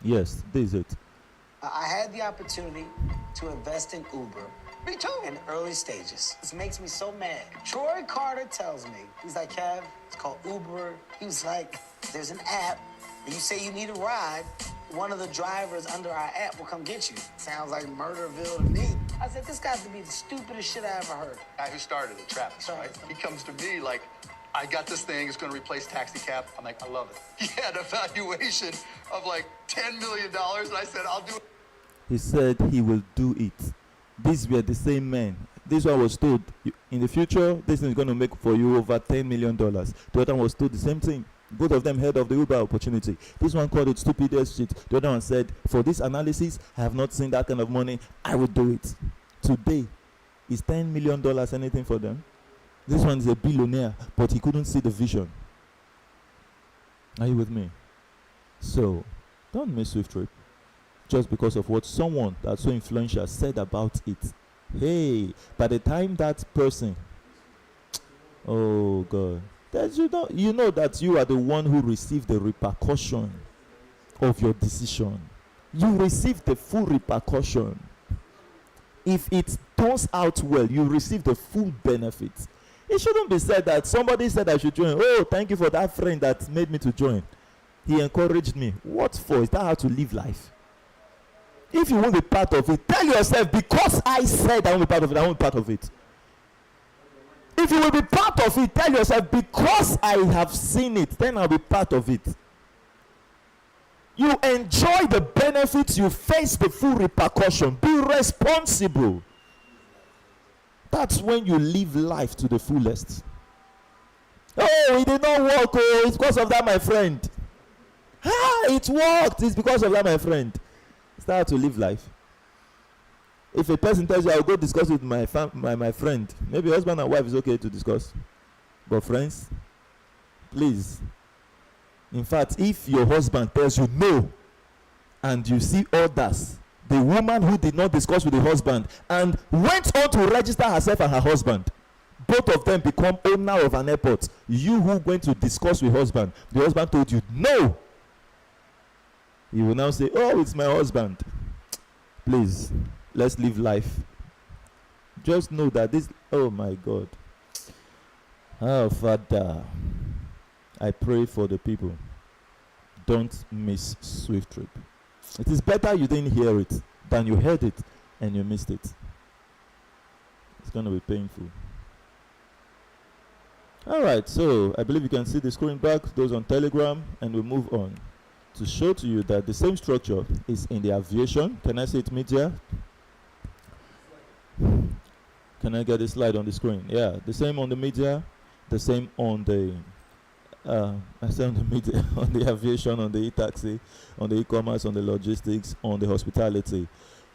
Yes, this is it. I had the opportunity to invest in Uber. Me too. In early stages. This makes me so mad. Troy Carter tells me, he's like, Kev, it's called Uber. He was like, there's an app, and you say you need a ride, one of the drivers under our app will come get you. Sounds like Murderville to me. I said, this got to be the stupidest shit I ever heard. Guy who started it, Travis, right? He comes to me like, I got this thing, it's gonna replace taxi cab. I'm like, I love it. He had a valuation of like $10 million, and I said, I'll do it. He said he will do it. These were the same men. This one was told, in the future, this thing is going to make for you over $10 million. The other one was told the same thing. Both of them heard of the Uber opportunity. This one called it stupid as shit. The other one said, for this analysis, I have not seen that kind of money. I will do it. Today, is $10 million anything for them? This one is a billionaire, but he couldn't see the vision. Are you with me? So, don't miss SWIFTtrip just because of what someone that's so influential said about it. Hey, by the time that person, oh God, that you know that you are the one who received the repercussion of your decision. You receive the full repercussion. If it turns out well, you receive the full benefit. It shouldn't be said that somebody said I should join. Oh, thank you for that friend that made me to join. He encouraged me. What for? Is that how to live life? If you won't be part of it, tell yourself, because I said I won't be part of it, I won't be part of it. If you will be part of it, tell yourself, because I have seen it, then I'll be part of it. You enjoy the benefits, you face the full repercussion. Be responsible. That's when you live life to the fullest. Oh, it did not work. Oh, it's because of that, my friend. It worked. It's because of that, my friend. Start to live life. If a person tells you, I'll go discuss with my friend, maybe husband and wife is okay to discuss. But friends, please. In fact, if your husband tells you no, and you see others, the woman who did not discuss with the husband and went on to register herself and her husband, both of them become owner of an airport. You who went to discuss with husband, the husband told you no. You will now say, oh, it's my husband. Please, let's live life. Just know that this, oh my God. Oh, Father, I pray for the people. Don't miss SWIFTtrip. It is better you didn't hear it than you heard it and you missed it. It's going to be painful. All right, so I believe you can see the screen back, those on Telegram, and we'll move on to show to you that the same structure is in the aviation. Can I see it media? Can I get a slide on the screen? Yeah, the same on the media, the same on the I say on the media, on the aviation, on the e-taxi, on the e-commerce, on the logistics, on the hospitality.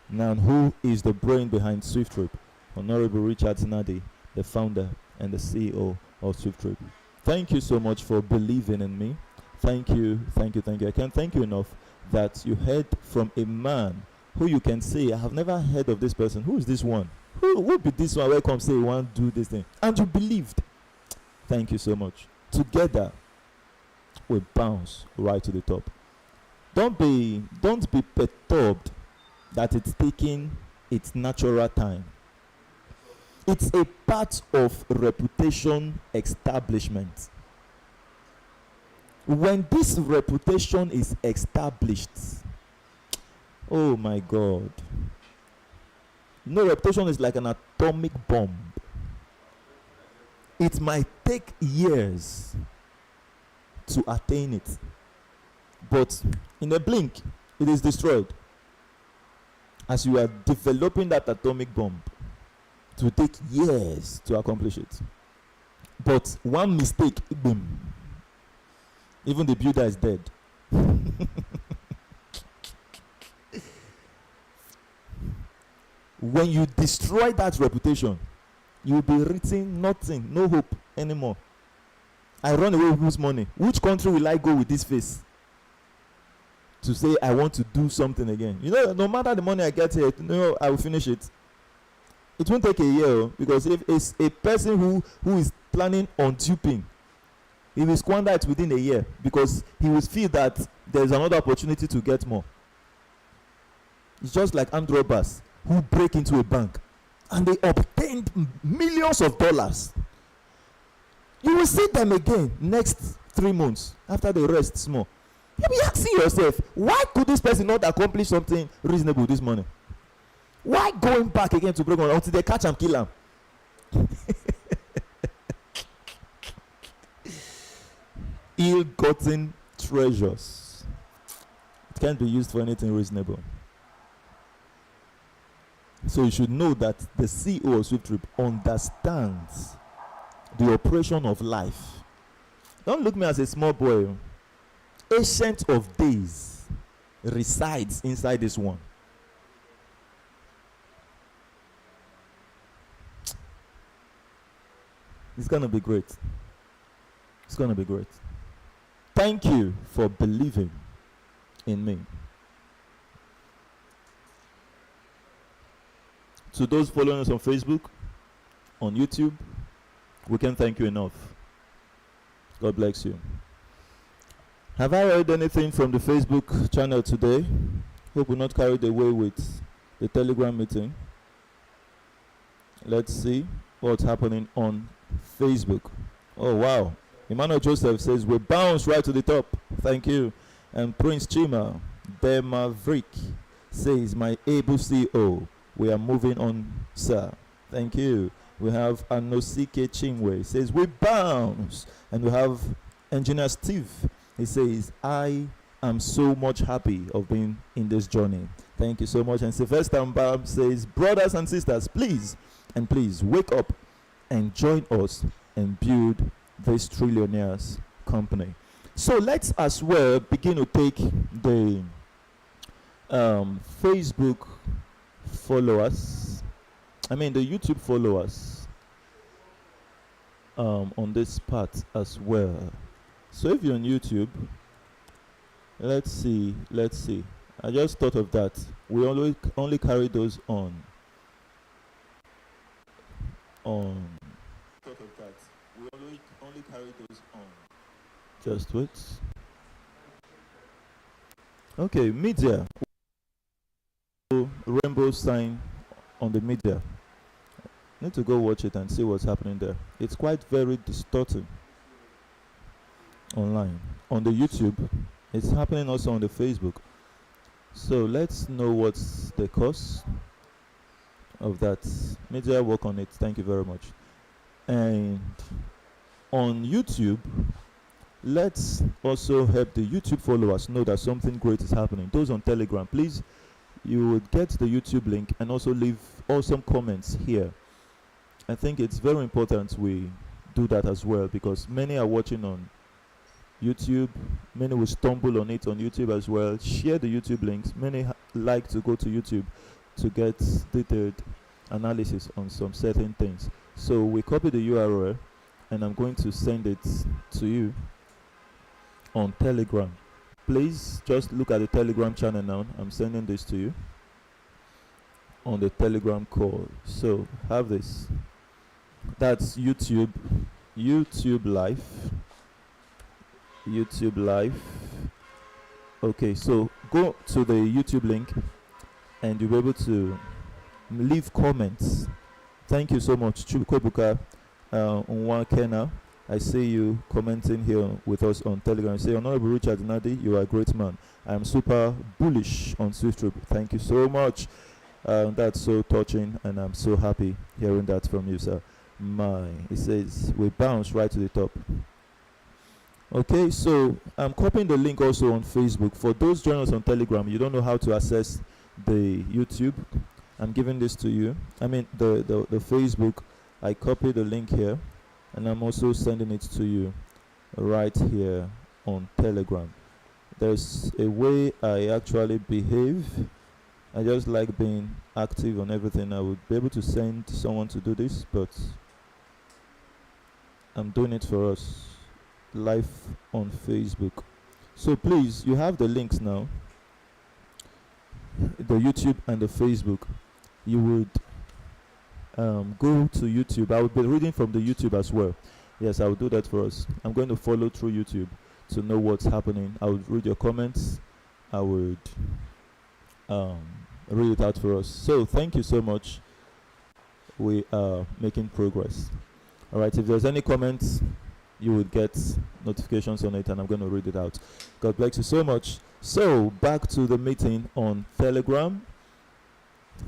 Now, who is the brain behind SWIFTtrip? Honorable Richard Nadi, the founder and the CEO of SWIFTtrip. Thank you so much for believing in me. Thank you, thank you, thank you. I can't thank you enough that you heard from a man who you can say, I have never heard of this person. Who is this one? Who would be this one? Welcome, say, you want to do this thing. And you believed. Thank you so much. Together, we bounce right to the top. Don't be perturbed that it's taking its natural time. It's a part of reputation establishment. When this reputation is established, oh my God. No, reputation is like an atomic bomb. It might take years to attain it, but in a blink, it is destroyed. As you are developing that atomic bomb, it will take years to accomplish it. But one mistake, boom, even the builder is dead. When you destroy that reputation, you will be written nothing, no hope anymore. I run away with whose money? Which country will I go with this face? To say I want to do something again. You know, no matter the money I get here, I will finish it. It won't take a year, because if it's a person who is planning on duping, he will squander it within a year, because he will feel that there's another opportunity to get more. It's just like armed robbers who break into a bank and they obtained millions of dollars. You will see them again next 3 months after they rest small. You be asking yourself, why could this person not accomplish something reasonable this morning? Why going back again to program until they catch and kill him? Ill-gotten treasures. It can't be used for anything reasonable. So you should know that the CEO of SWIFTtrip understands the operation of life. Don't look me as a small boy. Ancient of Days resides inside this one. It's going to be great. It's going to be great. Thank you for believing in me. To those following us on Facebook, on YouTube, we can't thank you enough. God bless you. Have I heard anything from the Facebook channel today? Hope we're not carried away with the Telegram meeting. Let's see what's happening on Facebook. Oh, wow. Emmanuel Joseph says, we bounce right to the top. Thank you. And Prince Chima, the Maverick, says, my able CEO, we are moving on, sir. Thank you. We have Anosike Chingwe, says, we bounce. And we have Engineer Steve. He says, I am so much happy of being in this journey. Thank you so much. And Sylvester Mbam says, brothers and sisters, please wake up and join us and build this trillionaires company. So let's as well begin to take the Facebook followers, the YouTube followers on this part as well. So if you're on YouTube, let's see. I just thought of that. We only carry those on. Thought of that. We only carry those on. Just wait. Okay, media. Rainbow sign on the media. Need to go watch it and see what's happening there. It's quite very distorting online. On the YouTube, it's happening also on the Facebook. So let's know what's the cause of that. Media, work on it. Thank you very much. And on YouTube, let's also help the YouTube followers know that something great is happening. Those on Telegram, please, you would get the YouTube link and also leave awesome comments here. I think it's very important we do that as well, because many are watching on YouTube. Many will stumble on it on YouTube as well. Share the YouTube links. Many like to go to YouTube to get detailed analysis on some certain things. So we copy the URL and I'm going to send it to you on Telegram. Please just look at the Telegram channel now. I'm sending this to you on the Telegram call. So have this. That's YouTube Live. YouTube Live. Okay, so go to the YouTube link and you'll be able to leave comments. Thank you so much, Chukwebuka Unwakena. I see you commenting here with us on Telegram. You say, Honorable Richard Nadi, you are a great man. I am super bullish on SWIFTtrip. Thank you so much. That's so touching, and I'm so happy hearing that from you, sir. It says, we bounce right to the top. Okay, so I'm copying the link also on Facebook. For those joining us on Telegram, you don't know how to access the YouTube. I'm giving this to you. The Facebook. I copy the link here, and I'm also sending it to you right here on Telegram. There's a way I actually behave. I just like being active on everything. I would be able to send someone to do this, but I'm doing it for us live on Facebook. So please, you have the links now, the YouTube and the Facebook. You would go to YouTube. I will be reading from the YouTube as well. Yes, I will do that for us. I'm going to follow through YouTube to know what's happening. I would read your comments. I would read it out for us. So thank you so much. We are making progress. All right, if there's any comments, you would get notifications on it, and I'm going to read it out. God bless you so much. So back to the meeting on Telegram.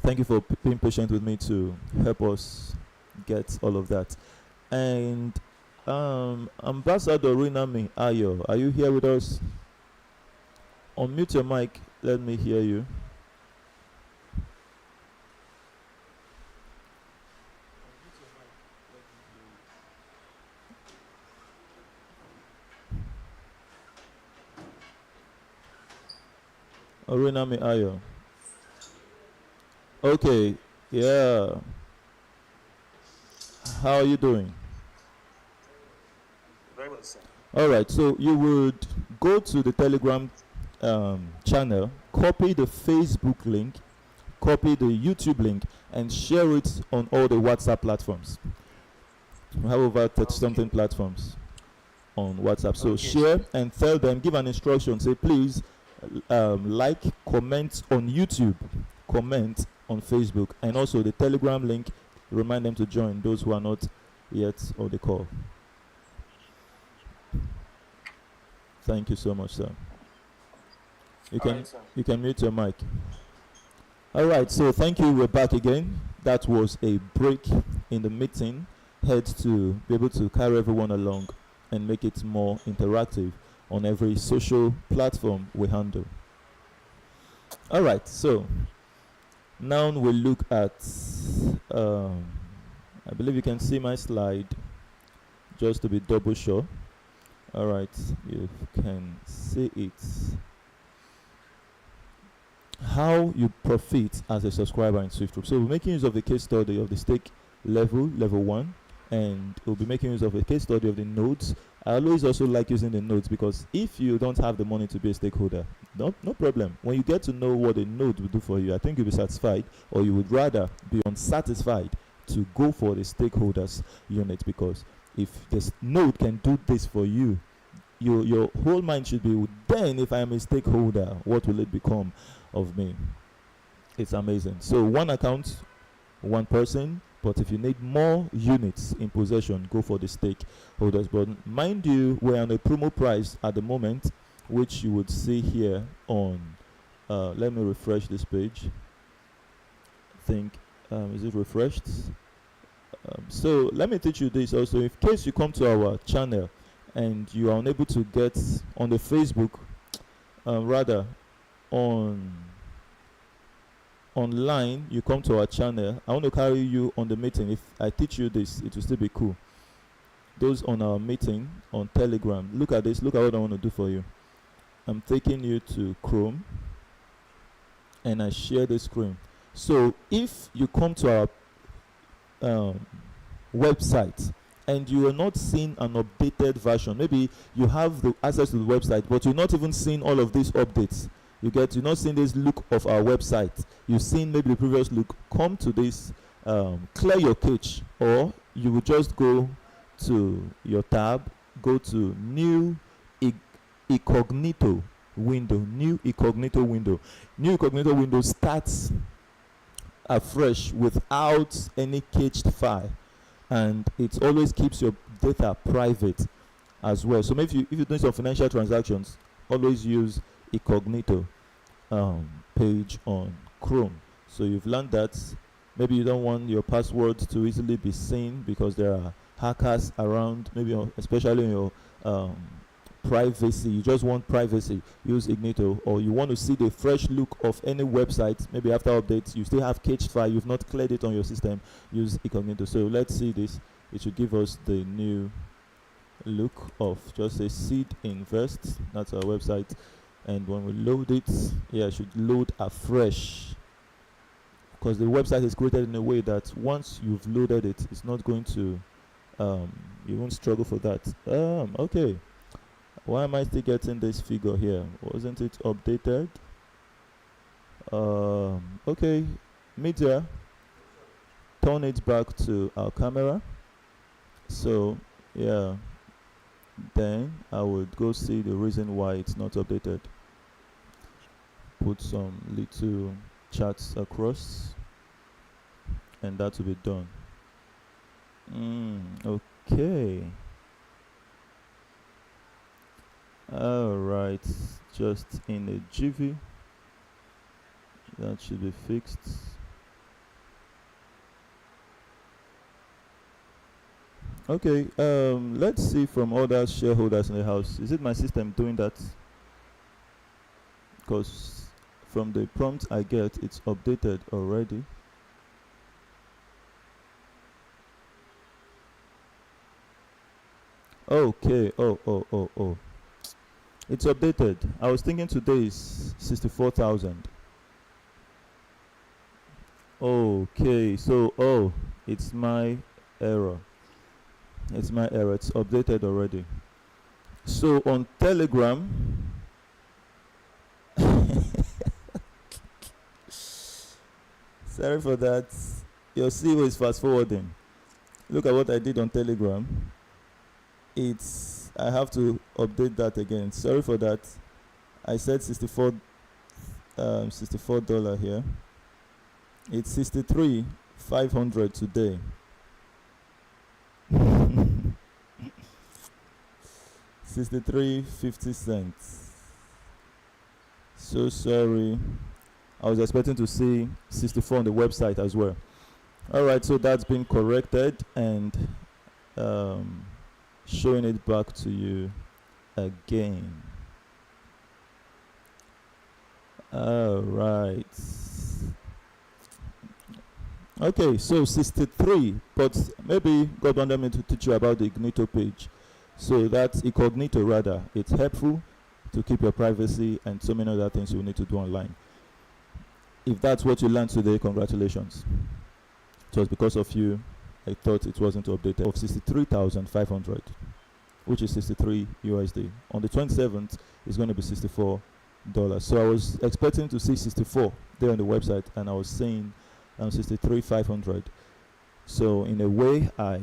Thank you for being patient with me to help us get all of that. And Ambassador Rinami Ayo, are you here with us? Unmute your mic. Let me hear you. Rinami Ayo. Okay, yeah. How are you doing? Very well, sir. All right, so you would go to the Telegram channel, copy the Facebook link, copy the YouTube link, and share it on all the WhatsApp platforms. We have over 30 something platforms on WhatsApp. So share and tell them, give an instruction, say please like, comment on YouTube, comment on Facebook, and also the Telegram link. Remind them to join, those who are not yet on the call. Thank you so much, sir. You can mute your mic. All right, so thank you. We're back again. That was a break in the meeting, had to be able to carry everyone along and make it more interactive on every social platform we handle. All right, so now we'll look at, I believe you can see my slide, just to be double sure. All right, you can see it. How you profit as a subscriber in SWIFTtrip. So we're making use of the case study of the stake level 1, and we'll be making use of a case study of the nodes. I always also like using the nodes, because if you don't have the money to be a stakeholder, no problem. When you get to know what a node will do for you, I think you'll be satisfied, or you would rather be unsatisfied to go for the stakeholders unit, because if this node can do this for you, your whole mind should be, then if I am a stakeholder, what will it become of me? It's amazing. So one account, one person, but if you need more units in possession, go for the stakeholders. But mind you, we're on a promo price at the moment, which you would see here on, let me refresh this page. I think, is it refreshed? So let me teach you this also. In case you come to our channel and you are unable to get on the Facebook, rather online, you come to our channel. I want to carry you on the meeting. If I teach you this, it will still be cool. Those on our meeting on Telegram, look at this. Look at what I want to do for you. I'm taking you to Chrome, and I share the screen. So if you come to our website and you are not seeing an updated version, maybe you have the access to the website, but you're not even seeing all of these updates. You're not seeing this look of our website. You've seen maybe the previous look. Come to this, clear your cache, or you will just go to your tab, go to new incognito window. New incognito window. New incognito window starts afresh without any cached file, and it always keeps your data private as well. So maybe if you're doing some financial transactions, always use incognito page on Chrome. So you've learned that. Maybe you don't want your password to easily be seen because there are hackers around, maybe especially in your privacy. You just want privacy, use Ignito. Or you want to see the fresh look of any website, maybe after updates you still have cached file, you've not cleared it on your system, use Incognito. So let's see this. It should give us the new look of just a seed invest. That's our website, and when we load it, yeah, it should load afresh, because the website is created in a way that once you've loaded it, it's not going to you won't struggle for that. Okay, why am I still getting this figure here? Wasn't it updated? Okay, media, turn it back to our camera. So yeah, then I would go see the reason why it's not updated. Put some little charts across, and that will be done. Okay. All right, just in a jiffy. That should be fixed. Okay, let's see from other shareholders in the house. Is it my system doing that? Because from the prompt I get, it's updated already. Okay, oh. It's updated. I was thinking today is 64,000. Okay, so, it's my error. It's my error. It's updated already. So on Telegram, sorry for that. Your CEO is fast forwarding. Look at what I did on Telegram. I have to update that again. Sorry for that. I said $64 here. It's 63,500 today. $63.50. So sorry. I was expecting to see 64 on the website as well. All right, so that's been corrected and showing it back to you again. All right. Okay, so 63, but maybe God wanted me to teach you about the Ignito page. So that's incognito rather. It's helpful to keep your privacy and so many other things you need to do online. If that's what you learned today, congratulations. It was because of you. I thought it wasn't updated. Of 63,500, which is 63 USD. On the 27th, it's going to be $64. So I was expecting to see 64 there on the website, and I was saying 63,500. So in a way, I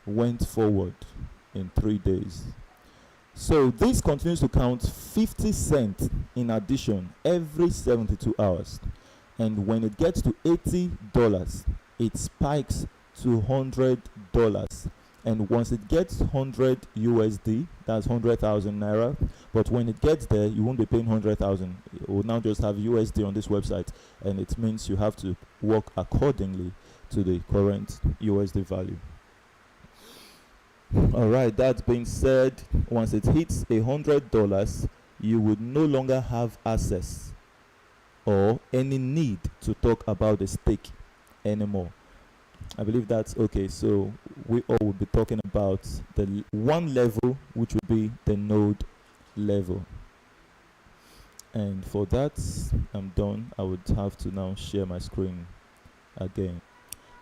went forward in 3 days. So this continues to count 50 cents in addition every 72 hours. And when it gets to $80, it spikes to $100. And once it gets 100 USD, that's 100,000 naira. But when it gets there, you won't be paying 100,000. It will now just have USD on this website, and it means you have to work accordingly to the current USD value. All right, that being said, once it hits $100, you would no longer have access or any need to talk about the stake anymore. I believe that's okay. So we all will be talking about the one level, which would be the node level. And for that, I'm done. I would have to now share my screen again.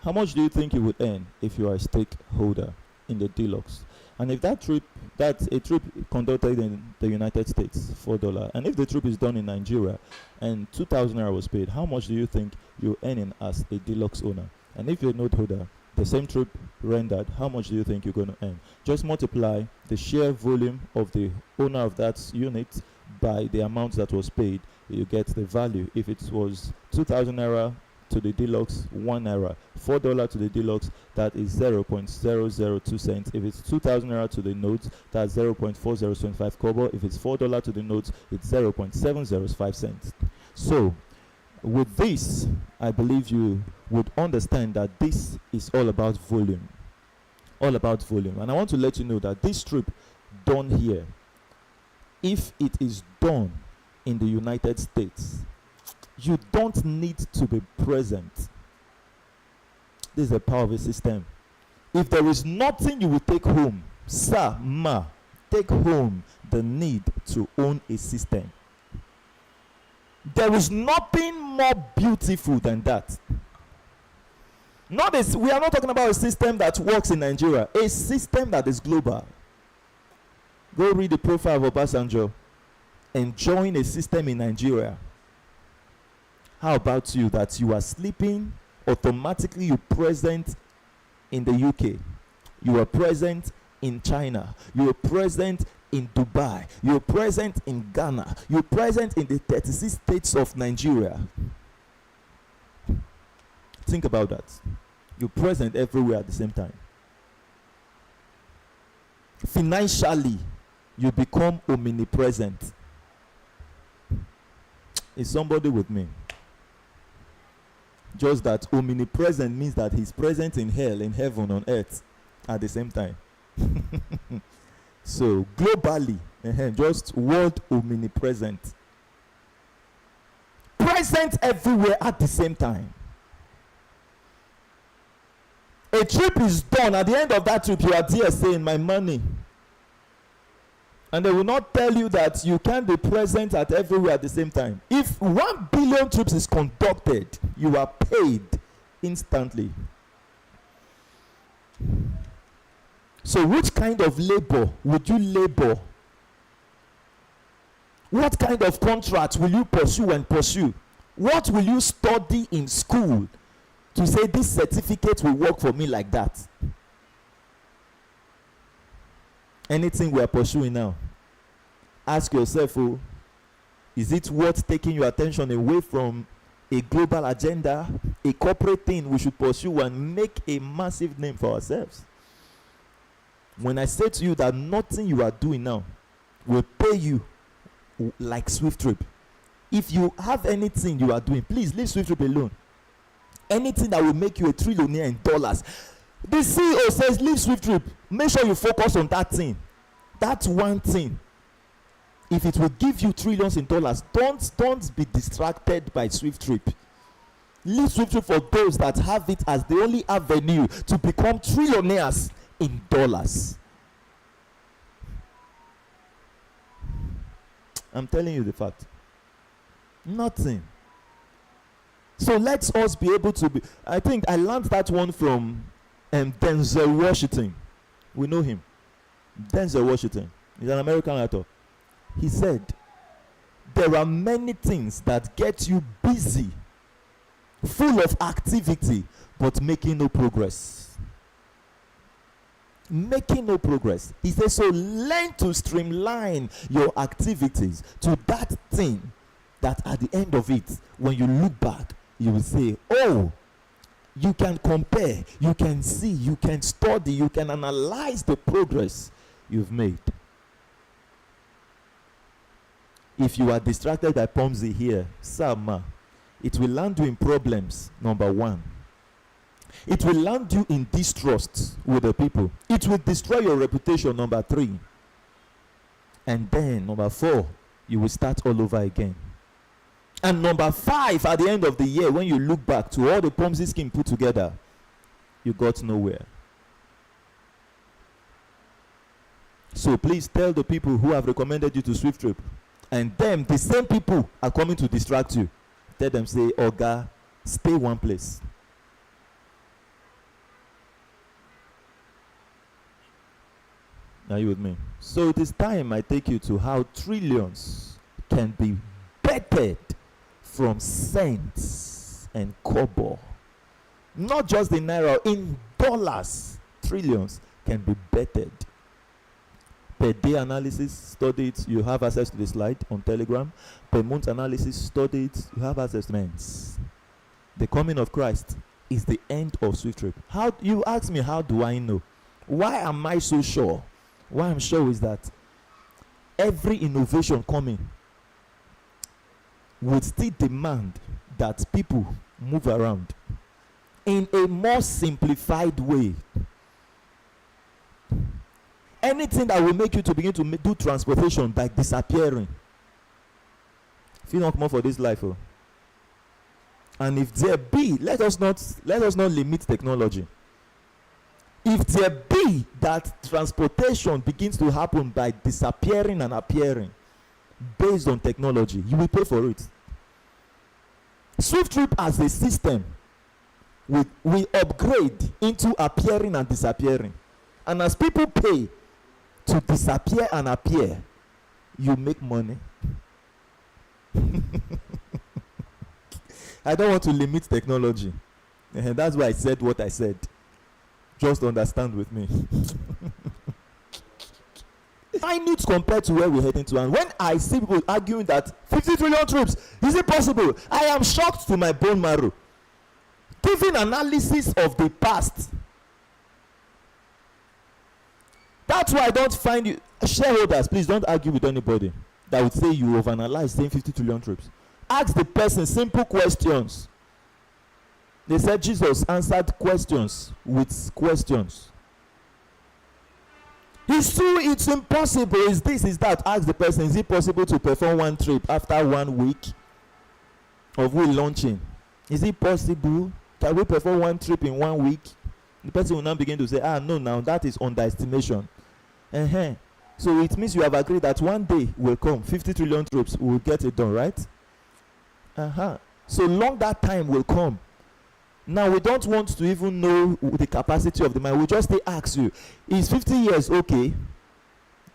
How much do you think you would earn if you are a stakeholder in the Deluxe? And if that's a trip conducted in the United States, $4, and if the trip is done in Nigeria and 2,000 naira was paid, how much do you think you're earning as a Deluxe owner? And if you're a node holder, the same trip rendered, how much do you think you're going to earn? Just multiply the share volume of the owner of that unit by the amount that was paid, you get the value. If it was 2,000 naira to the Deluxe, 1 naira. $4 to the Deluxe, that is 0.002 cents. If it's 2,000 naira to the nodes, that's 0.4025 kobo. If it's $4 to the nodes, it's 0.705 cents. So with this, I believe you would understand that this is all about volume. All about volume. And I want to let you know that this trip done here, if it is done in the United States, you don't need to be present. This is the power of a system. If there is nothing you will take home, sir, ma, take home the need to own a system. There is nothing more beautiful than that. We are not talking about a system that works in Nigeria, a system that is global. Go read the profile of Obasanjo, enjoying a system in Nigeria. How about you that you are sleeping, automatically you're present in the UK, you are present in China, you are present in Dubai, you're present in Ghana, you're present in the 36 states of Nigeria. Think about that. You're present everywhere at the same time. Financially, you become omnipresent. Is somebody with me? Just that omnipresent means that he's present in hell, in heaven, on earth at the same time. So globally, just word omnipresent. Present everywhere at the same time. A trip is done. At the end of that trip, you are there saying, my money. And they will not tell you that you can't be present at everywhere at the same time. If 1 billion trips is conducted, you are paid instantly. So which kind of labor would you labor? What kind of contract will you pursue and pursue? What will you study in school to say this certificate will work for me like that? Anything we are pursuing now, ask yourself, oh, is it worth taking your attention away from a global agenda, a corporate thing we should pursue and make a massive name for ourselves? When I say to you that nothing you are doing now will pay you like SWIFTtrip, if you have anything you are doing, please leave SWIFTtrip alone. Anything that will make you a trillionaire in dollars, the CEO says leave SWIFTtrip. Make sure you focus on that thing, that one thing. If it will give you trillions in dollars, don't be distracted by SWIFTtrip. Leave SWIFTtrip for those that have it as the only avenue to become trillionaires in dollars. I'm telling you the fact. Nothing. So let us be able to be. I think I learned that one from Denzel Washington. We know him. Denzel Washington. He's an American actor. He said, there are many things that get you busy, full of activity, but making no progress. Making no progress. He says, so learn to streamline your activities to that thing that at the end of it, when you look back, you will say, oh, you can compare, you can see, you can study, you can analyze the progress you've made. If you are distracted by Pomzi here, Sama, it will land you in problems, number one. It will land you in distrust with the people. It will destroy your reputation, number three. And then, number four, you will start all over again. And number five, at the end of the year, when you look back to all the Pomzi scheme put together, you got nowhere. So please tell the people who have recommended you to SWIFTtrip, and them, the same people are coming to distract you. Tell them, say, Oga, stay one place. Are you with me? So it is time I take you to how trillions can be bettered from cents and kobo. Not just in naira, in dollars. Trillions can be bettered. Per day analysis, study it. You have access to the slide on Telegram. Per month analysis, study it. You have access to men's. The coming of Christ is the end of SWIFTtrip. How you ask me, how do I know? Why am I so sure? Why I'm sure is that every innovation coming would still demand that people move around in a more simplified way. Anything that will make you to begin to do transportation by disappearing. If you don't come for this life, oh. And if there be, let us not limit technology. If there be that transportation begins to happen by disappearing and appearing based on technology, you will pay for it. SWIFTtrip as a system will upgrade into appearing and disappearing. And as people pay to disappear and appear, you make money. I don't want to limit technology. That's why I said what I said. Just understand with me. Minute compared to where we're heading to. And when I see people arguing that 50 trillion trips, is it possible? I am shocked to my bone marrow. Giving analysis of the past, That's why I don't find you shareholders. Please don't argue with anybody that would say you overanalyze saying 50 trillion trips. Ask the person simple questions. They said Jesus answered questions with questions. It's impossible. Is this, is that? Ask the person, is it possible to perform one trip after 1 week of we launching? Is it possible? Can we perform one trip in 1 week? The person will now begin to say, no, now that is underestimation. So it means you have agreed that one day will come, 50 trillion trips, we will get it done, right? So long that time will come. Now we don't want to even know the capacity of the mind. We just ask you, is 50 years okay?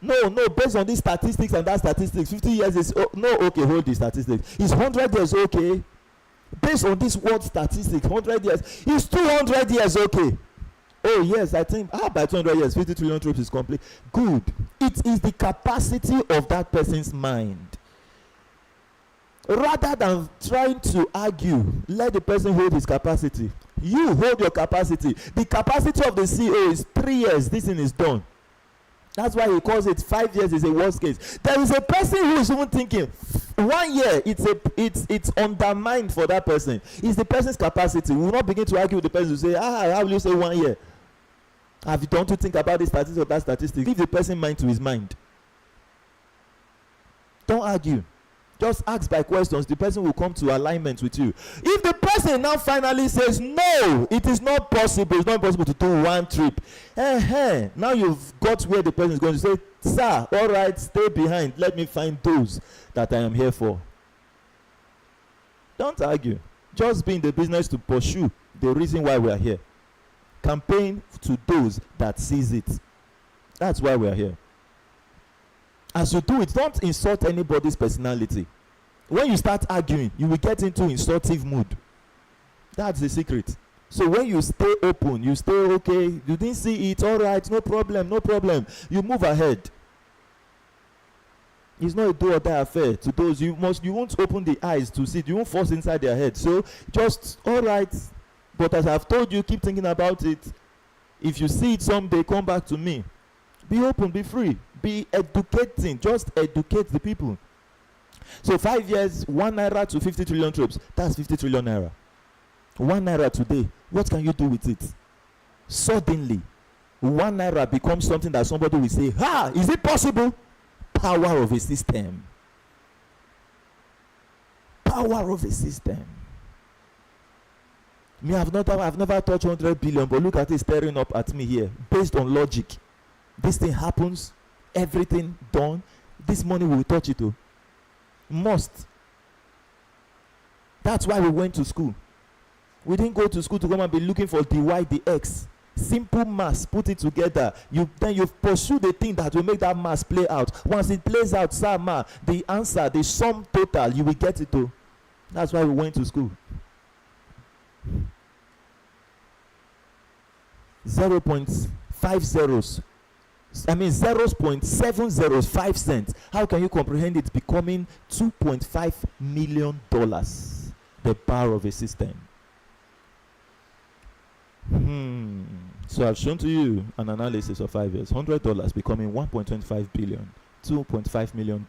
No, based on these statistics and that statistics, 50 years is okay, hold the statistics. Is 100 years okay? Based on this world statistics, 100 years. Is 200 years okay? Oh yes, I think by 200 years, 50 trillion trips is complete. Good. It is the capacity of that person's mind. Rather than trying to argue, let the person hold his capacity. You hold your capacity. The capacity of the CEO is 3 years. This thing is done. That's why he calls it 5 years is a worst case. There is a person who is even thinking 1 year. It's undermined for that person. It's the person's capacity. We will not begin to argue with the person to say, how will you say 1 year? Have you done to think about this statistic or that statistic? Give the person mind to his mind. Don't argue. Just ask by questions. The person will come to alignment with you. If the person now finally says, no, it is not possible. It's not possible to do one trip. Now you've got where the person is going to say, sir, all right, stay behind. Let me find those that I am here for. Don't argue. Just be in the business to pursue the reason why we are here. Campaign to those that sees it. That's why we are here. As you do it, don't insult anybody's personality. When you start arguing, you will get into insultive mood. That's the secret. So when you stay open, you stay okay, you didn't see it, all right, no problem, you move ahead. It's not a do or die affair. To those, you won't open the eyes to see it, you won't force inside their head. So just, all right, but as I've told you, keep thinking about it. If you see it someday, come back to me. Be open, be free, be educating, just educate the people. So 5 years, 1 naira to 50 trillion trips, that's 50 trillion naira. 1 naira today, what can you do with it? Suddenly, 1 naira becomes something that somebody will say, is it possible? Power of a system. Power of a system. Me, I've never touched 100 billion, but look at it staring up at me here, based on logic. This thing happens, everything done, this money will touch it. Must. That's why we went to school. We didn't go to school to come and be looking for the y, the x. Simple maths, put it together. Then you pursue the thing that will make that maths play out. Once it plays out, the answer, the sum total, you will get it. That's why we went to school. 0.5 zeros. 0.705 cents. How can you comprehend it becoming $2.5 million? The power of a system. So I've shown to you an analysis of 5 years. $100 becoming 1.25 billion, $2.5 million.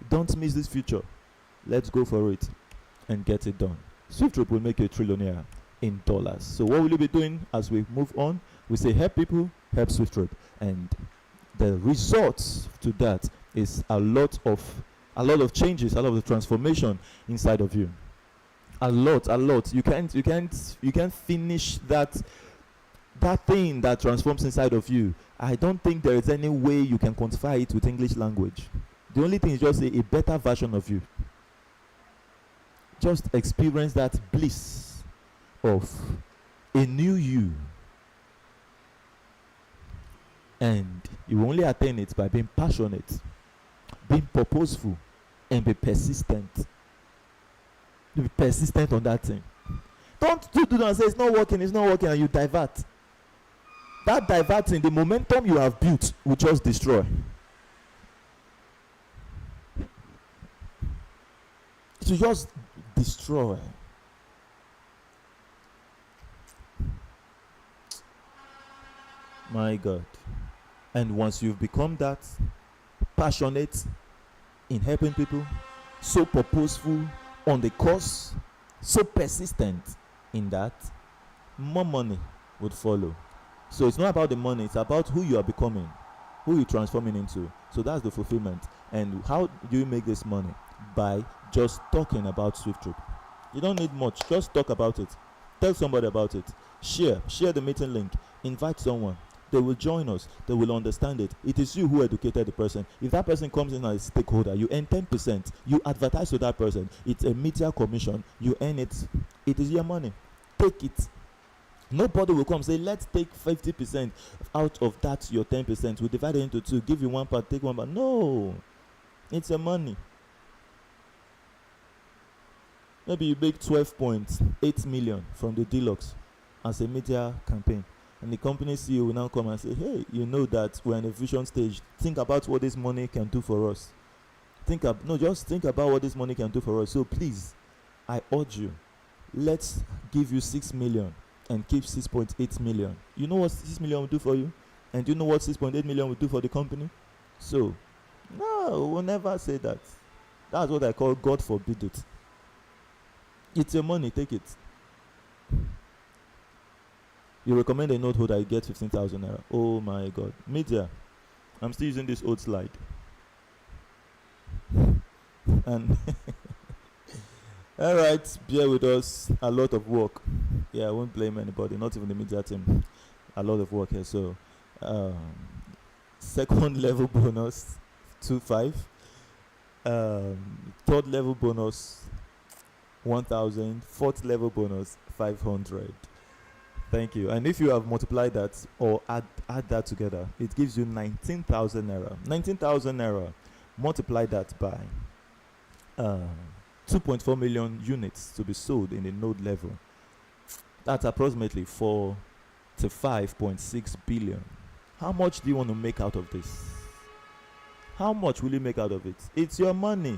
Don't miss this future. Let's go for it and get it done. SWIFTtrip will make you a trillionaire in dollars. So what will you be doing as we move on? We say help people, help SWIFTtrip, and the results to that is a lot of changes, a lot of transformation inside of you. A lot. You can't finish that thing that transforms inside of you. I don't think there is any way you can quantify it with English language. The only thing is just a better version of you. Just experience that bliss of a new you. And you will only attain it by being passionate, being purposeful, and be persistent. Be persistent on that thing. Don't do that and say it's not working, and you divert. That diverting, the momentum you have built will just destroy. It will just destroy. My God. And once you've become that passionate in helping people, so purposeful on the course, so persistent in that, more money would follow. So it's not about the money, it's about who you are becoming, who you're transforming into. So that's the fulfillment. And how do you make this money? By just talking about SWIFTtrip. You don't need much, just talk about it. Tell somebody about it. Share the meeting link. Invite someone. They will join us. They will understand it. It is you who educated the person. If that person comes in as a stakeholder, you earn 10%. You advertise to that person. It's a media commission. You earn it. It is your money. Take it. Nobody will come and say, let's take 50% out of that, your 10%. We divide it into two. Give you one part, take one part. No. It's your money. Maybe you make 12.8 million from the deluxe as a media campaign. And the company CEO will now come and say, hey, you know that we're in a vision stage. Think about what this money can do for us. Just think about what this money can do for us. So please, I urge you, let's give you 6 million and keep 6.8 million. You know what 6 million will do for you? And do you know what 6.8 million will do for the company? So, no, we'll never say that. That's what I call God forbid it. It's your money, take it. You recommend a note holder, you get 15,000 naira. Oh my God. Media. I'm still using this old slide. And all right, bear with us. A lot of work. Yeah, I won't blame anybody, not even the media team. A lot of work here. So, second level bonus, 2.5. Third level bonus, 1,000. Fourth level bonus, 500. Thank you. And if you have multiplied that or add that together, it gives you 19,000 naira. 19,000 naira. Multiply that by 2.4 million units to be sold in the node level. That's approximately 4 to 5.6 billion. How much do you want to make out of this? How much will you make out of it? It's your money.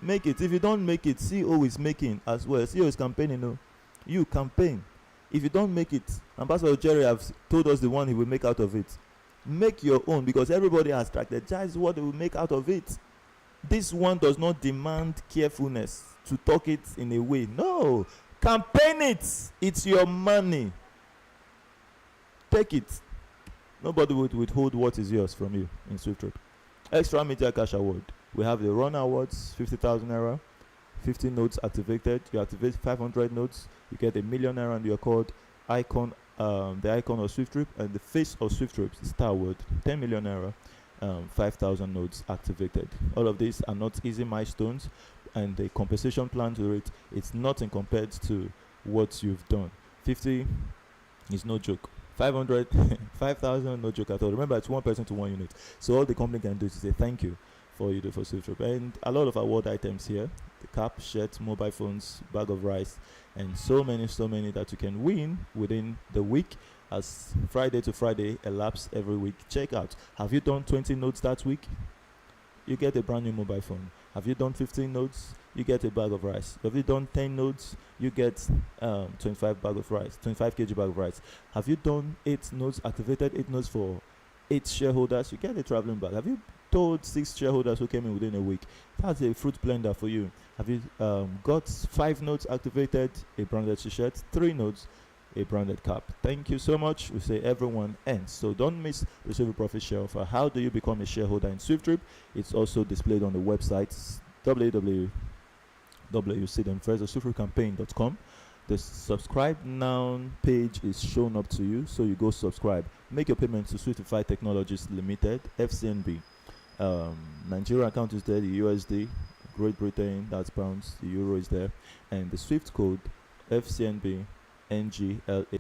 Make it. If you don't make it, CEO is making as well. CEO is campaigning. No, you campaign. If you don't make it, Ambassador Jerry has told us the one he will make out of it. Make your own, because everybody has strategized what they will make out of it. This one does not demand carefulness to talk it in a way. No, campaign it. It's your money. Take it. Nobody would withhold what is yours from you in SWIFTtrip. Extra Media Cash Award. We have the Run Awards, 50,000 naira. 50 nodes activated. You activate 500 nodes, you get a million naira, and you're called icon, the icon of SWIFTtrip, and the face of SWIFTtrip, Star Award, 10 million naira, 5,000 nodes activated. All of these are not easy milestones, and the compensation plan to it, it's nothing compared to what you've done. 50 is no joke. 500, 5,000, no joke at all. Remember, it's one person to one unit. So all the company can do is say thank you for you do for SWIFTtrip. And a lot of award items here: the cap, shirt, mobile phones, bag of rice, and so many that you can win within the week, as Friday to Friday elapse every week. Check out. Have you done 20 notes that week? You get a brand new mobile phone. Have you done 15 notes? You get a bag of rice. Have you done 10 notes? You get 25 bag of rice, 25 kg bag of rice. Have you done 8 notes, activated 8 notes for 8 shareholders? You get a traveling bag. Have you told 6 shareholders who came in within a week? That's a fruit blender for you. Have you got 5 notes activated, a branded t-shirt, 3 notes, a branded cap? Thank you so much. We say everyone ends. So don't miss the Silver Profit Share offer. How do you become a shareholder in SWIFTtrip? It's also displayed on the website www.swifttripcampaign.com. The subscribe now page is shown up to you, so you go subscribe. Make your payment to Swiftify Technologies Limited, FCNB. Nigeria account is there, the USD, Great Britain, that's pounds, the euro is there, and the SWIFT code FCNB NGLA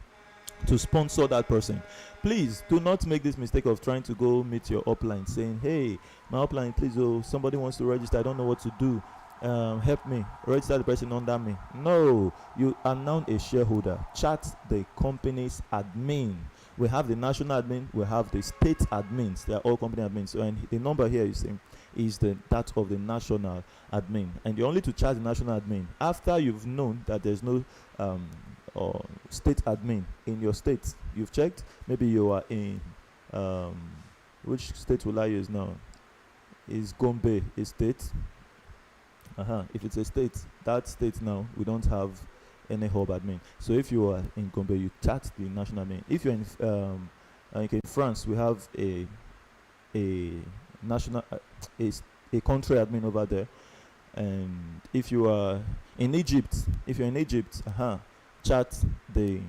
to sponsor that person. Please do not make this mistake of trying to go meet your upline saying, hey, my upline, please, somebody wants to register, I don't know what to do, help me, register the person under me. No, you are now a shareholder. Chat the company's admin. We have the national admin, we have the state admins. They are all company admins. So, and the number here is that of the national admin, and you're only to chat the national admin after you've known that there's no or state admin in your state. You've checked, maybe you are in which state will I use now? Is Gombe a state? If it's a state, that state now we don't have any hub admin. So if you are in Gombe, you chat the national admin. If you're in like in France, we have a national a country admin over there. And if you are in Egypt, chat the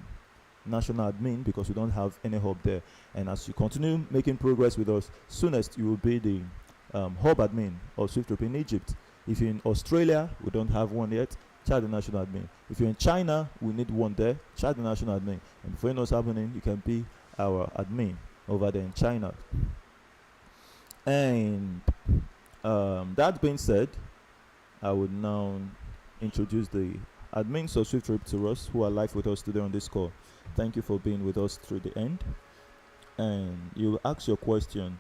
national admin because we don't have any hub there. And as you continue making progress with us, soonest you will be the hub admin of SWIFTtrip in Egypt. If you're in Australia, we don't have one yet, chat the national admin. If you're in China, we need one there, chat the national admin. And before you know what's happening, you can be our admin over there in China. And that being said, I would now introduce the admins of SWIFTtrip to us who are live with us today on this call. Thank you for being with us through the end. And you ask your question.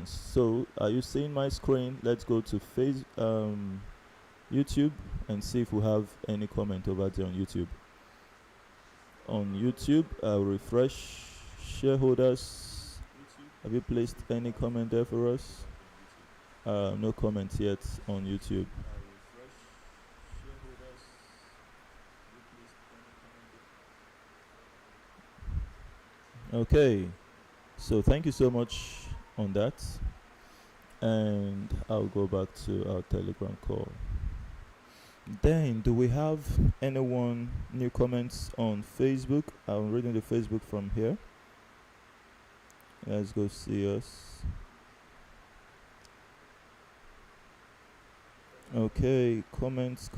So, are you seeing my screen? Let's go to YouTube and see if we have any comment over there on YouTube. On YouTube, I'll refresh. Shareholders, have you placed any comment there for us? No comments yet on YouTube. Okay, so thank you so much on that, and I'll go back to our Telegram call. Then, do we have anyone new comments on Facebook? I'm reading the Facebook from here. Let's go see us. Okay, comments.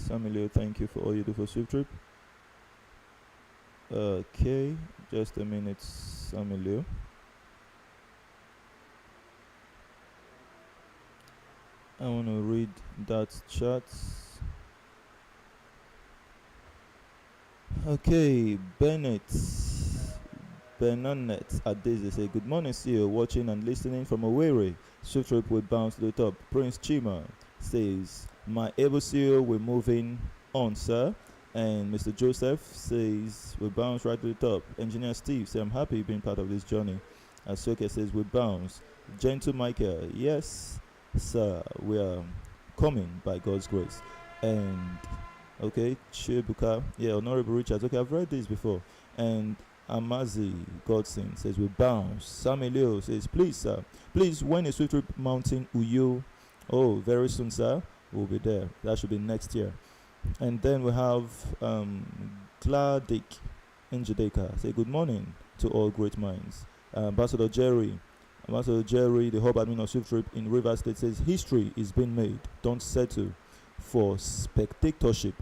Samilio, thank you for all you do for SWIFTtrip. Okay, just a minute, Samilio. I want to read that chat. Okay, Bernadette Adeze say, good morning, CEO, watching and listening from Owerri. SWIFTtrip will bounce to the top. Prince Chima says, my able CEO, we're moving on, sir. And Mr. Joseph says, we bounce right to the top. Engineer Steve says, I'm happy being part of this journey. Asoke says, we bounce. Gentle Michael, yes, sir, we are coming by God's grace. And okay, Chibuka, yeah, Honorable Richards, okay, I've read this before. And Amazi Godson says, we bounce. Samuel says, please, sir, please, when is SWIFTtrip mounting Uyo? Oh, very soon, sir, we'll be there. That should be next year. And then we have Gladik Njideka say, good morning to all great minds. Ambassador Jerry, the hub admin of SWIFTtrip in Rivers State, says, history is being made. Don't settle for spectatorship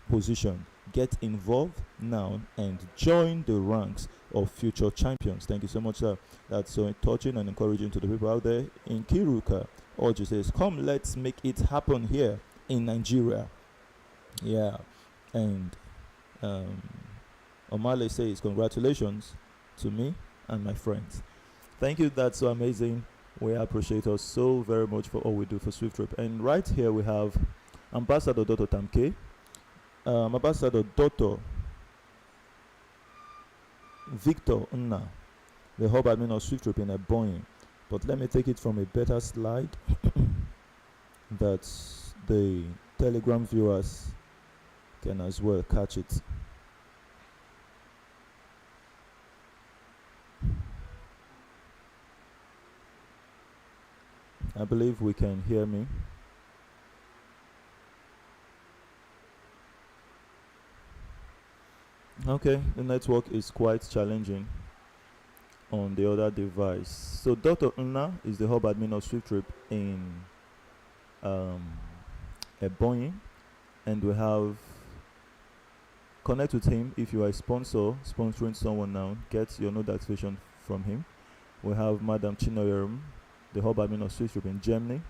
position. Get involved now and join the ranks of future champions. Thank you so much, sir. That's so touching and encouraging to the people out there. In Kiruka, Oji says, come, let's make it happen here in Nigeria. Yeah. And Omale says, congratulations to me and my friends. Thank you. That's so amazing. We appreciate us so very much for all we do for SWIFTtrip. And right here we have Ambassador Dr. Tamke, Ambassador Dr. Victor Nna, the hub admin of SWIFTtrip in Ebonyi. But let me take it from a better slide that the Telegram viewers can as well catch it. I believe we can hear me. Okay, the network is quite challenging on the other device. So Dr. Nna is the hub admin of SWIFTtrip in Ebonyi, and we have connect with him. If you are a sponsoring someone now, get your notification from him. We have Madam Chinoyerum, the hub admin of SWIFTtrip in Germany.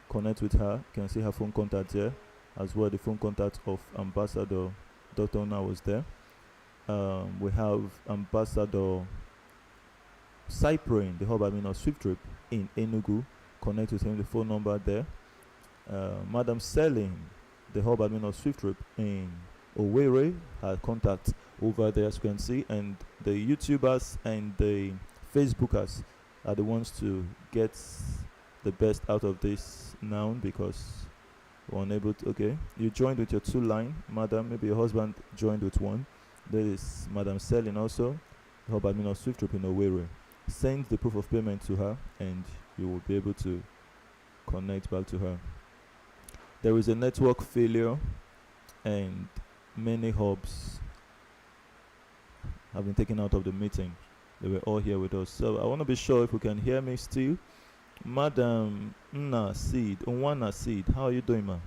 Connect with her. You can see her phone contact here as well. The phone contact of Ambassador Dr. Nna was there. We have Ambassador Cyprian, the hub admin of SWIFTtrip in Enugu. Connect with him, the phone number there. Madam Selling, the hub admin of SWIFTtrip in Owerri. Her contact over there, as you can see, and the YouTubers and the Facebookers are the ones to get the best out of this now, because we're unable to. Okay, you joined with your 2 line, madam. Maybe your husband joined with 1. There is Madam Selling also, the hub admin of SWIFTtrip in Owerri. Send the proof of payment to her and you will be able to connect back to her. There is a network failure and many hubs have been taken out of the meeting. They were all here with us. So I want to be sure if you can hear me still. Madam Unwana Seed, how are you doing, ma'am?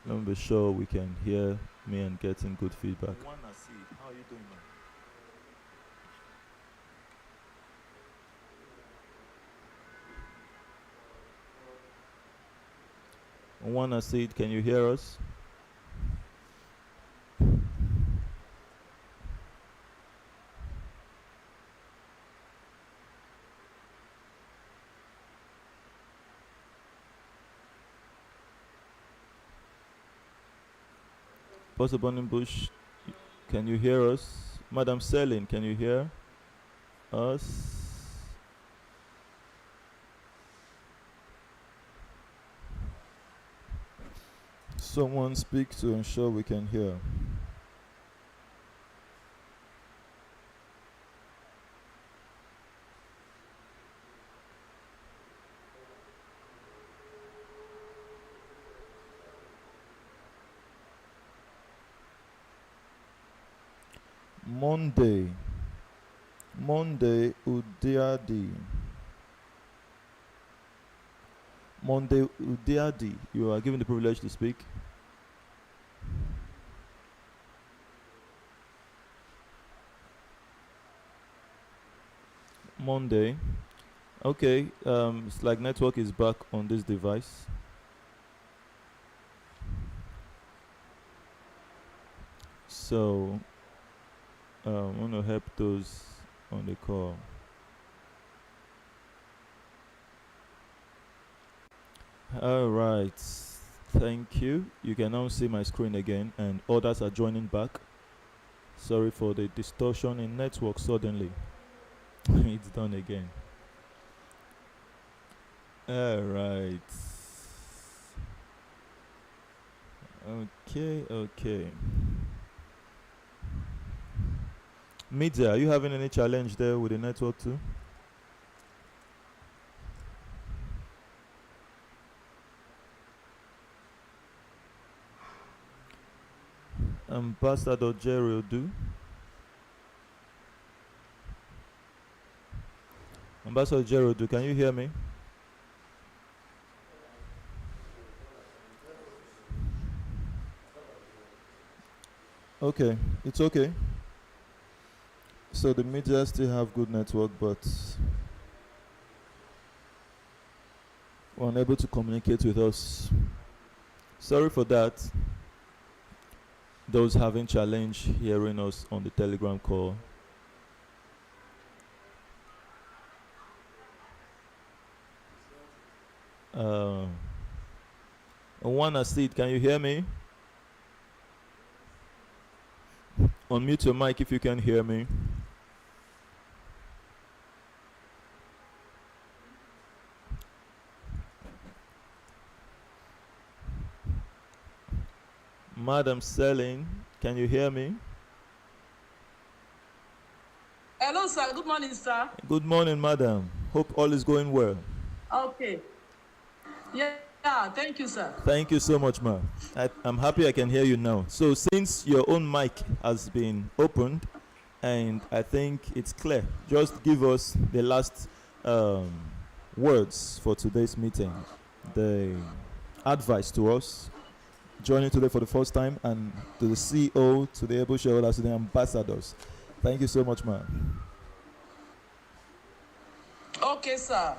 Let me be sure we can hear me and getting good feedback. Unwana Seed, how are you doing, ma'am? Unwana Seed, can you hear us? Pastor Bush, can you hear us? Madam Selin, can you hear us? Someone speak to ensure we can hear. Monday Udiadi. Monday Udiadi, you are given the privilege to speak. Monday. Okay, it's like network is back on this device. So I want to help those on the call. All right, thank you. You can now see my screen again, and others are joining back. Sorry for the distortion in network suddenly. It's done again. All right. Okay. Media, are you having any challenge there with the network too? Ambassador Jerry Odu. Ambassador Jerry Odu, can you hear me? Okay, it's okay. So the media still have good network, but were unable to communicate with us. Sorry for that. Those having challenge hearing us on the Telegram call. One seat, can you hear me? Unmute your mic if you can hear me. Madam Selling, can you hear me? Hello, sir. Good morning, sir. Good morning, madam. Hope all is going well. Okay. Yeah, thank you, sir. Thank you so much, ma'am. I'm happy I can hear you now. So since your own mic has been opened, and I think it's clear, just give us the last words for today's meeting, the advice to us joining today for the first time, and to the CEO, to the able shareholders, to the ambassadors. Thank you so much, ma'am. Okay, sir.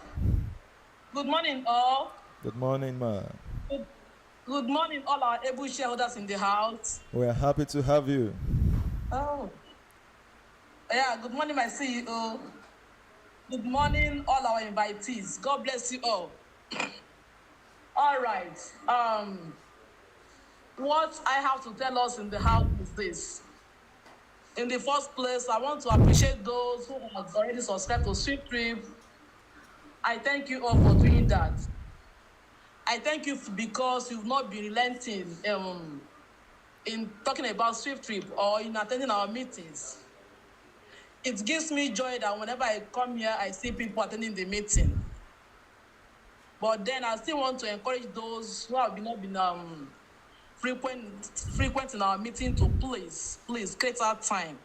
Good morning, all. Good morning, ma'am. Good morning, all our able shareholders in the house. We are happy to have you. Oh. Yeah, good morning, my CEO. Good morning, all our invitees. God bless you all. All right. What I have to tell us in the house is this. In the first place, I want to appreciate those who have already subscribed to SWIFTtrip. I thank you all for doing that. I thank you because you've not been relenting in talking about SWIFTtrip or in attending our meetings. It gives me joy that whenever I come here, I see people attending the meeting. But then I still want to encourage those who have not been frequent in our meeting to please create our time.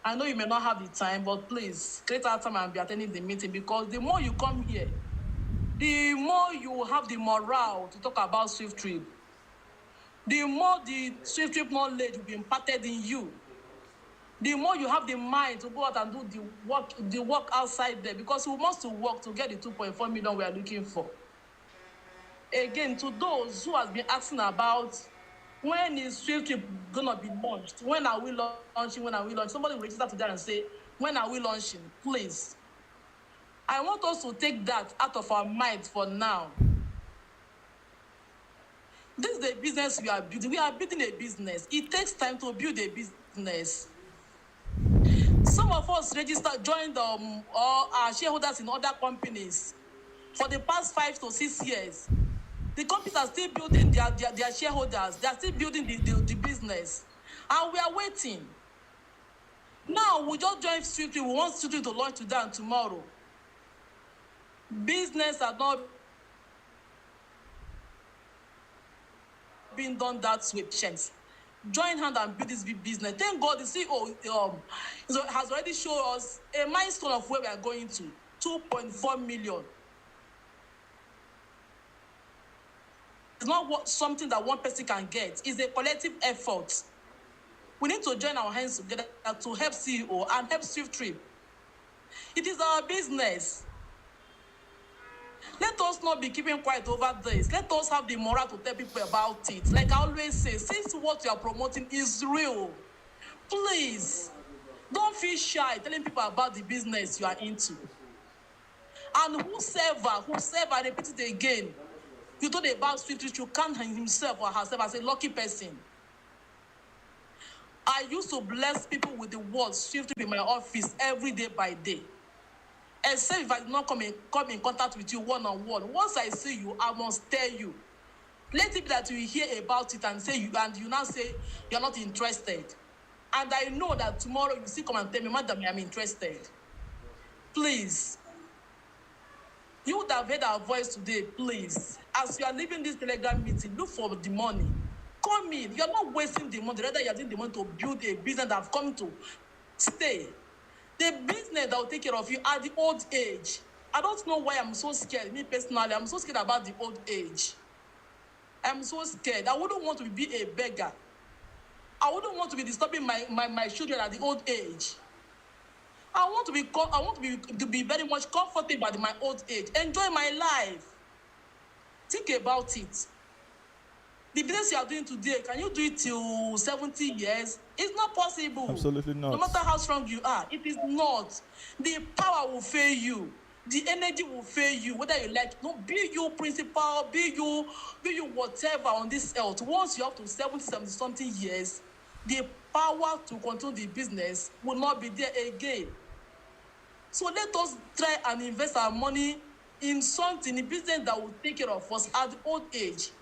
I know you may not have the time, but please create our time and be attending the meeting, because the more you come here, the more you will have the morale to talk about SWIFTtrip. The more the SWIFTtrip knowledge will be imparted in you. The more you have the mind to go out and do the work outside there, because we must work to get the 2.4 million we are looking for. Again, to those who have been asking about when is SWIFTtrip gonna be launched, when are we launching, somebody will register to that and say, when are we launching? Please. I want us to take that out of our minds for now. This is a business we are building. We are building a business. It takes time to build a business. Some of us joined or are shareholders in other companies for the past 5 to 6 years. The companies are still building their shareholders. They are still building the business. And we are waiting. Now, we just joined SWIFTtrip. We want SWIFTtrip to launch today and tomorrow. Business are not being done that way. Join hand and build this big business. Thank God the CEO has already shown us a milestone of where we are going to, 2.4 million. It's not something that one person can get. It's a collective effort. We need to join our hands together to help CEO and help SWIFTtrip. It is our business. Let us not be keeping quiet over this. Let us have the moral to tell people about it. Like I always say, since what you are promoting is real, please don't feel shy telling people about the business you are into. And whosoever, I repeat it again, you told about SWIFTtrip, you count himself or herself as a lucky person. I used to bless people with the words SWIFTtrip in my office every day by day. Except if I do not come in contact with you one-on-one. Once I see you, I must tell you. Let it be that you hear about it and you now say you're not interested. And I know that tomorrow you still come and tell me, Madam, I'm interested. Please. You would have heard our voice today, please. As you are leaving this Telegram meeting, look for the money. Come in. You're not wasting the money. Rather, you're using the money to build a business that have come to stay. The business that will take care of you at the old age. I don't know why I'm so scared. Me personally, I'm so scared about the old age. I'm so scared. I wouldn't want to be a beggar. I wouldn't want to be disturbing my children at the old age. I want to be very much comfortable at my old age. Enjoy my life. Think about it. The business you are doing today, can you do it till 70 years? It's not possible. Absolutely not. No matter how strong you are, it is not. The power will fail you. The energy will fail you, whether you like. No, be you principal, be you whatever on this earth. Once you have to 70 something years, the power to control the business will not be there again. So let us try and invest our money in something, in business that will take care of us at the old age.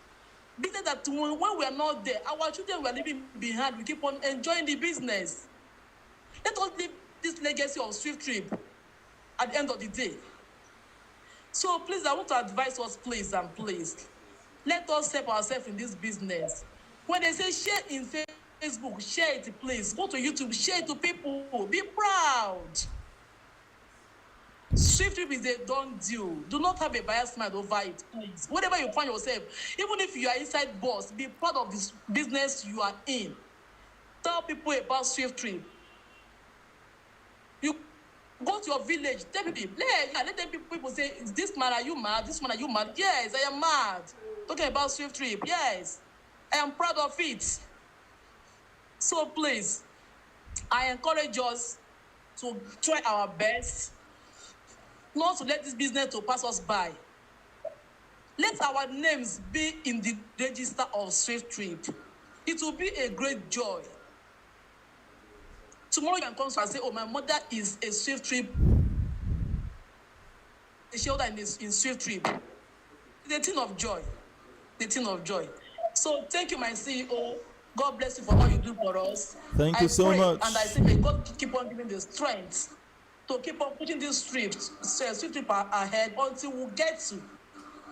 Business that when we are not there, our children were leaving behind, we keep on enjoying the business. Let us leave this legacy of SWIFTtrip at the end of the day. So please, I want to advise us, please, let us help ourselves in this business. When they say share in Facebook, share it, please. Go to YouTube, share it to people. Be proud. SWIFTtrip is a done deal. Do not have a biased mind over it, please. Whatever you find yourself, even if you are inside boss, be proud of this business you are in. Tell people about SWIFTtrip. You go to your village, tell people, let them people say, is this man, are you mad? This man, are you mad? Yes, I am mad. Talking about SWIFTtrip, yes. I am proud of it. So please, I encourage us to try our best not to let this business to pass us by. Let our names be in the register of SWIFTtrip. It will be a great joy. Tomorrow you can come and say, oh, my mother is a SWIFTtrip, a shareholder in SWIFTtrip. It's a thing of joy. The thing of joy. So thank you, my CEO. God bless you for all you do for us. Thank you so pray, much. And I say, may God keep on giving the strength to keep on pushing this SWIFTtrip ahead until we get to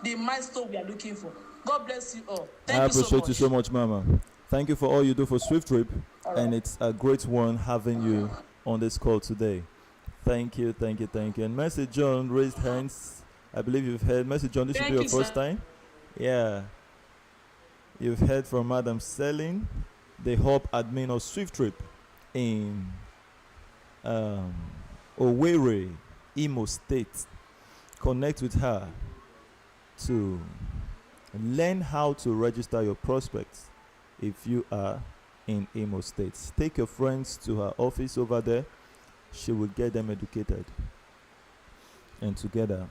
the milestone we are looking for. God bless you all. Thank you so much. I appreciate you so much, Mama. Thank you for all you do for SWIFTtrip, and it's a great one having you on this call today. Thank you, thank you, thank you. And Mercy John raised hands. I believe you've heard. Mercy John, this should be your first time. Yeah. You've heard from Madam Selling, the hub admin of SWIFTtrip in Owerri, Imo State. Connect with her to learn how to register your prospects if you are in Imo State. Take your friends to her office over there. She will get them educated. And together,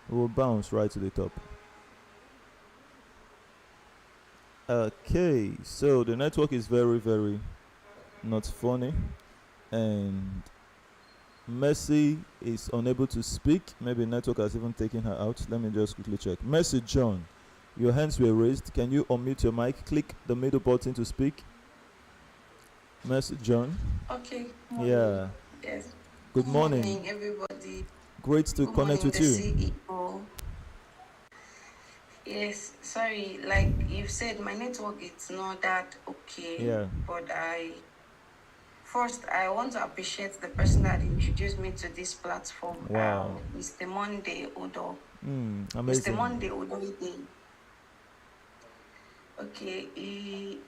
we will bounce right to the top. Okay, so the network is very, very not funny. And Mercy is unable to speak. Maybe network has even taken her out. Let me just quickly check. Mercy John, your hands were raised. Can you unmute your mic? Click the middle button to speak. Mercy John. Okay. Yeah. Yes. Good morning. Good morning, everybody. Great to connect with you. CEO. Yes, sorry, like you said, my network it's not that okay. Yeah. But I want to appreciate the person that introduced me to this platform. Wow. Mr. Monday Odo. Amazing. Mr. Monday Odo. Okay, he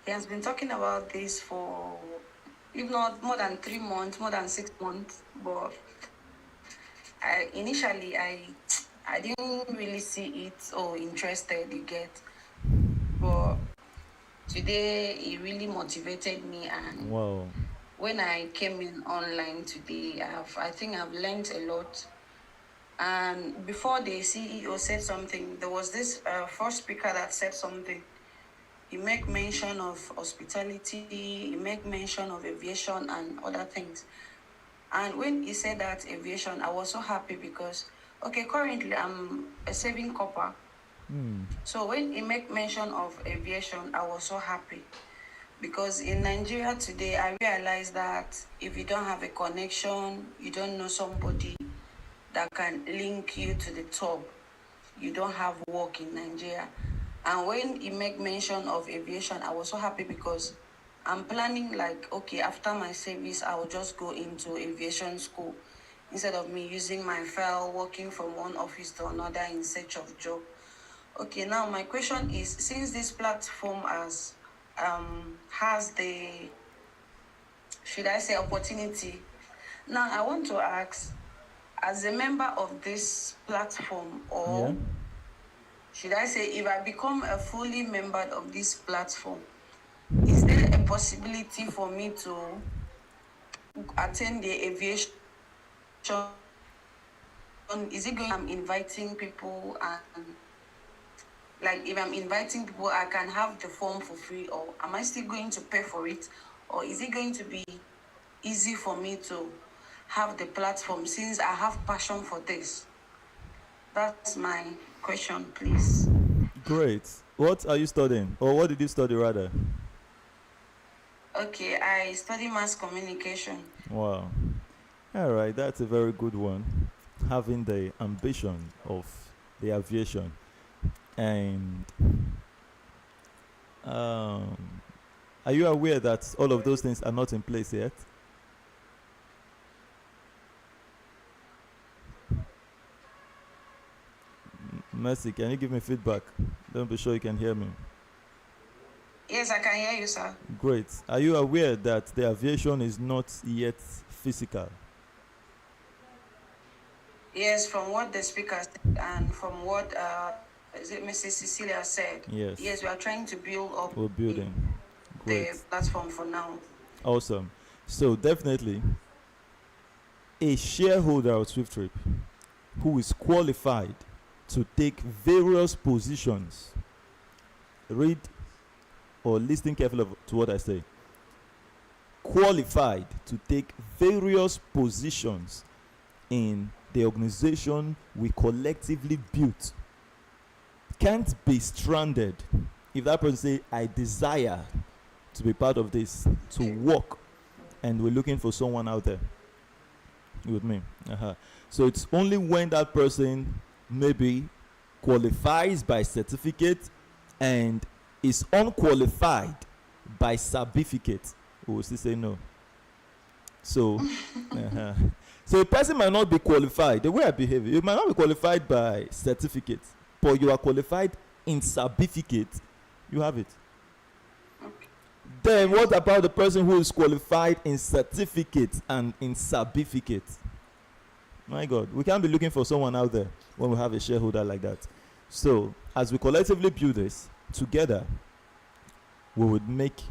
has been talking about this for, if not more than 3 months, more than 6 months. But initially I didn't really see it or interested, you get. But today it really motivated me, and wow. When I came in online today, I think I've learned a lot. And before the CEO said something, there was this first speaker that said something. He make mention of hospitality, he make mention of aviation and other things. And when he said that aviation, I was so happy because, okay, currently I'm a saving corper. So when he make mention of aviation, I was so happy. Because in Nigeria today, I realized that if you don't have a connection, you don't know somebody that can link you to the top, you don't have work in Nigeria. And when he make mention of aviation, I was so happy because I'm planning like, okay, after my service, I will just go into aviation school instead of me using my file, working from one office to another in search of job. Okay, now my question is, since this platform has the, should I say, opportunity, now I want to ask, as a member of this platform, or should I say, if I become a fully member of this platform, is there a possibility for me to attend the aviation? Is it going, I'm inviting people, and like if I'm inviting people, I can have the form for free, or am I still going to pay for it? Or is it going to be easy for me to have the platform since I have passion for this? That's my question, please. Great. What are you studying? Or what did you study rather? Okay, I study mass communication. Wow. All right, that's a very good one. Having the ambition of the aviation. And are you aware that all of those things are not in place yet? Mercy, can you give me feedback? Don't be sure you can hear me. Yes, I can hear you, sir. Great. Are you aware that the aviation is not yet physical? Yes, from what the speaker said and from what is it Mrs. Cecilia said. Yes. Yes, we are trying to build up We're building. Great. the platform for now. Awesome. So definitely a shareholder of SWIFTtrip who is qualified to take various positions, read or listen carefully to what I say, qualified to take various positions in the organization we collectively built can't be stranded if that person say, I desire to be part of this, to work, and we're looking for someone out there. You with me? So it's only when that person maybe qualifies by certificate and is unqualified by certificate, we will still say no. So so a person might not be qualified. The way I behave, you might not be qualified by certificate, but you are qualified in certificate. You have it. Then what about the person who is qualified in certificate and in certificate? My God, we can't be looking for someone out there when we have a shareholder like that. So as we collectively build this together, we would make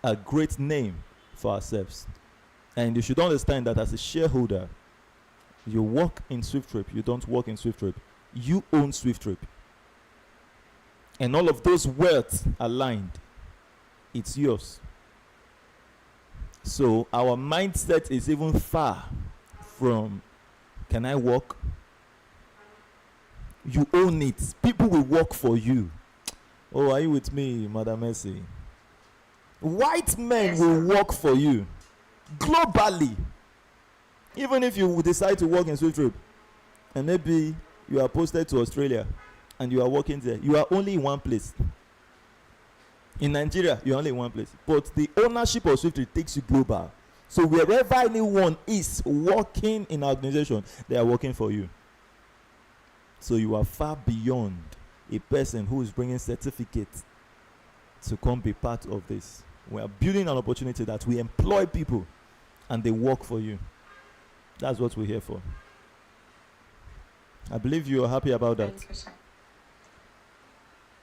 a great name for ourselves. And you should understand that as a shareholder, you work in SWIFTtrip, you don't work in SWIFTtrip. You own SWIFTtrip. And all of those wealth aligned, it's yours. So our mindset is even far from, can I work? You own it. People will work for you. Oh, are you with me, Madam Mercy? White men will work for you globally. Even if you decide to work in SWIFTtrip and maybe you are posted to Australia and you are working there, you are only in one place. In Nigeria, you're only in one place. But the ownership of SWIFTtrip takes you global. So wherever anyone is working in an organization, they are working for you. So you are far beyond a person who is bringing certificates to come be part of this. We are building an opportunity that we employ people and they work for you. That's what we're here for. I believe you are happy about that. Thank you, sir.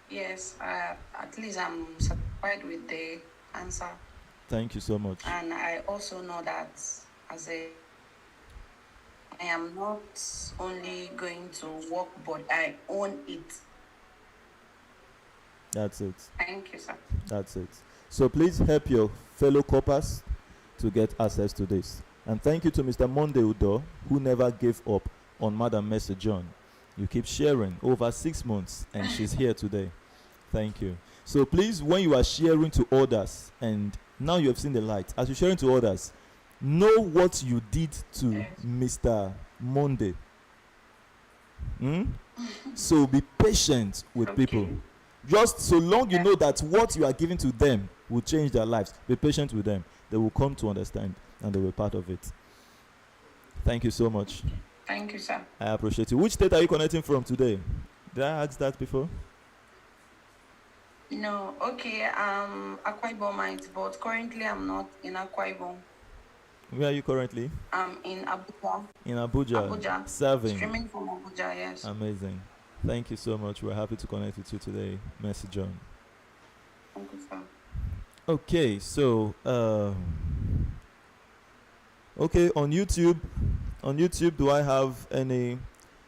Yes, at least I'm satisfied with the answer. Thank you so much. And I also know that I am not only going to work, but I own it. That's it. Thank you, sir. That's it. So please help your fellow coppers to get access to this. And thank you to Mr. Monday Udo, who never gave up on Madam Mercy John. You keep sharing over 6 months, and she's here today. Thank you. So please, when you are sharing to others, and now you have seen the light, as you're sharing to others, know what you did to Mr. Monday. So be patient with people. Just so long you know that what you are giving to them will change their lives. Be patient with them. They will come to understand, and they will be part of it. Thank you so much. Thank you, sir. I appreciate you. Which state are you connecting from today? Did I ask that before? No, okay, Akwa Ibomite, but currently I'm not in Akwa Ibom. Where are you currently? I'm in Abuja. In Abuja. Abuja. Serving. Streaming from Abuja, yes. Amazing. Thank you so much. We're happy to connect with you today, Mercy John. Thank you, sir. Okay, so okay, on YouTube, do I have any?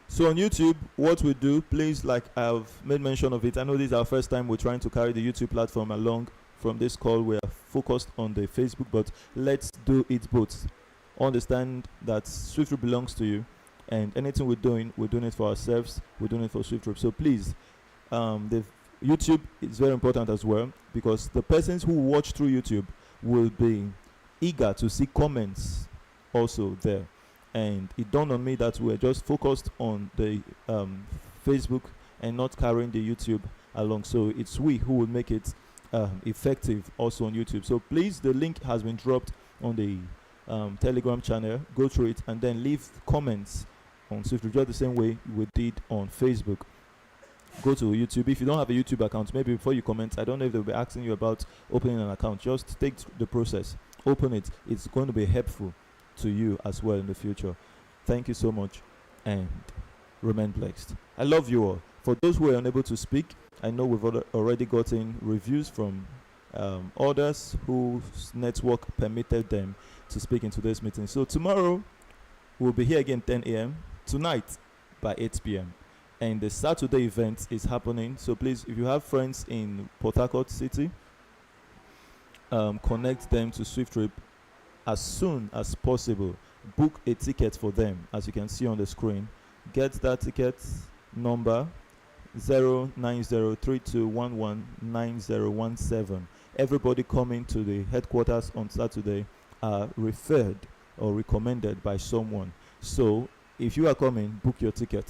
So on YouTube, what we do, please, like I've made mention of it, I know this is our first time we're trying to carry the YouTube platform along. From this call, we are focused on the Facebook, but let's do it both. Understand that SWIFTtrip belongs to you, and anything we're doing it for ourselves, we're doing it for SWIFTtrip. So please, the YouTube is very important as well, because the persons who watch through YouTube will be eager to see comments also there. And it dawned on me that we're just focused on the Facebook and not carrying the YouTube along. So it's we who will make it effective also on YouTube. So please, the link has been dropped on the Telegram channel. Go through it and then leave comments on SWIFTtrip just the same way we did on Facebook. Go to YouTube. If you don't have a YouTube account, maybe before you comment, I don't know if they'll be asking you about opening an account. Just take the process, open it. It's going to be helpful to you as well in the future. Thank you so much, and remain blessed. I love you all. For those who are unable to speak, I know we've already gotten reviews from others whose network permitted them to speak in today's meeting. So tomorrow we'll be here again 10 a.m. tonight by 8 p.m. and the Saturday event is happening. So please, if you have friends in Port Harcourt City connect them to SWIFTtrip as soon as possible. Book a ticket for them, as you can see on the screen. Get that ticket number 09032119017. Everybody coming to the headquarters on Saturday are referred or recommended by someone. So if you are coming, book your ticket.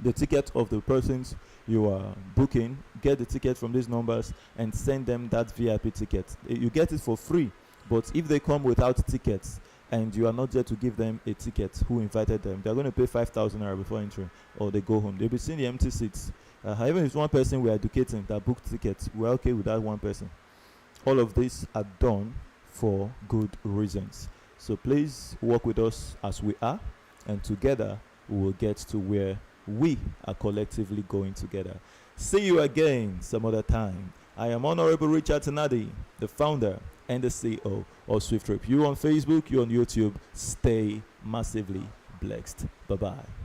The ticket of the persons you are booking, get the ticket from these numbers and send them that VIP ticket. You get it for free, but if they come without tickets and you are not there to give them a ticket who invited them, they're going to pay 5,000 naira before entering, or they go home. They'll be seeing the empty seats. Even if it's one person we're educating that booked tickets, we're okay with that one person. All of these are done for good reasons. So please work with us as we are, and together we will get to where we are collectively going together. See you again some other time. I am Honorable Richard Tanadi, the founder and the CEO of SWIFTtrip. You on Facebook, you on YouTube. Stay massively blessed. Bye-bye.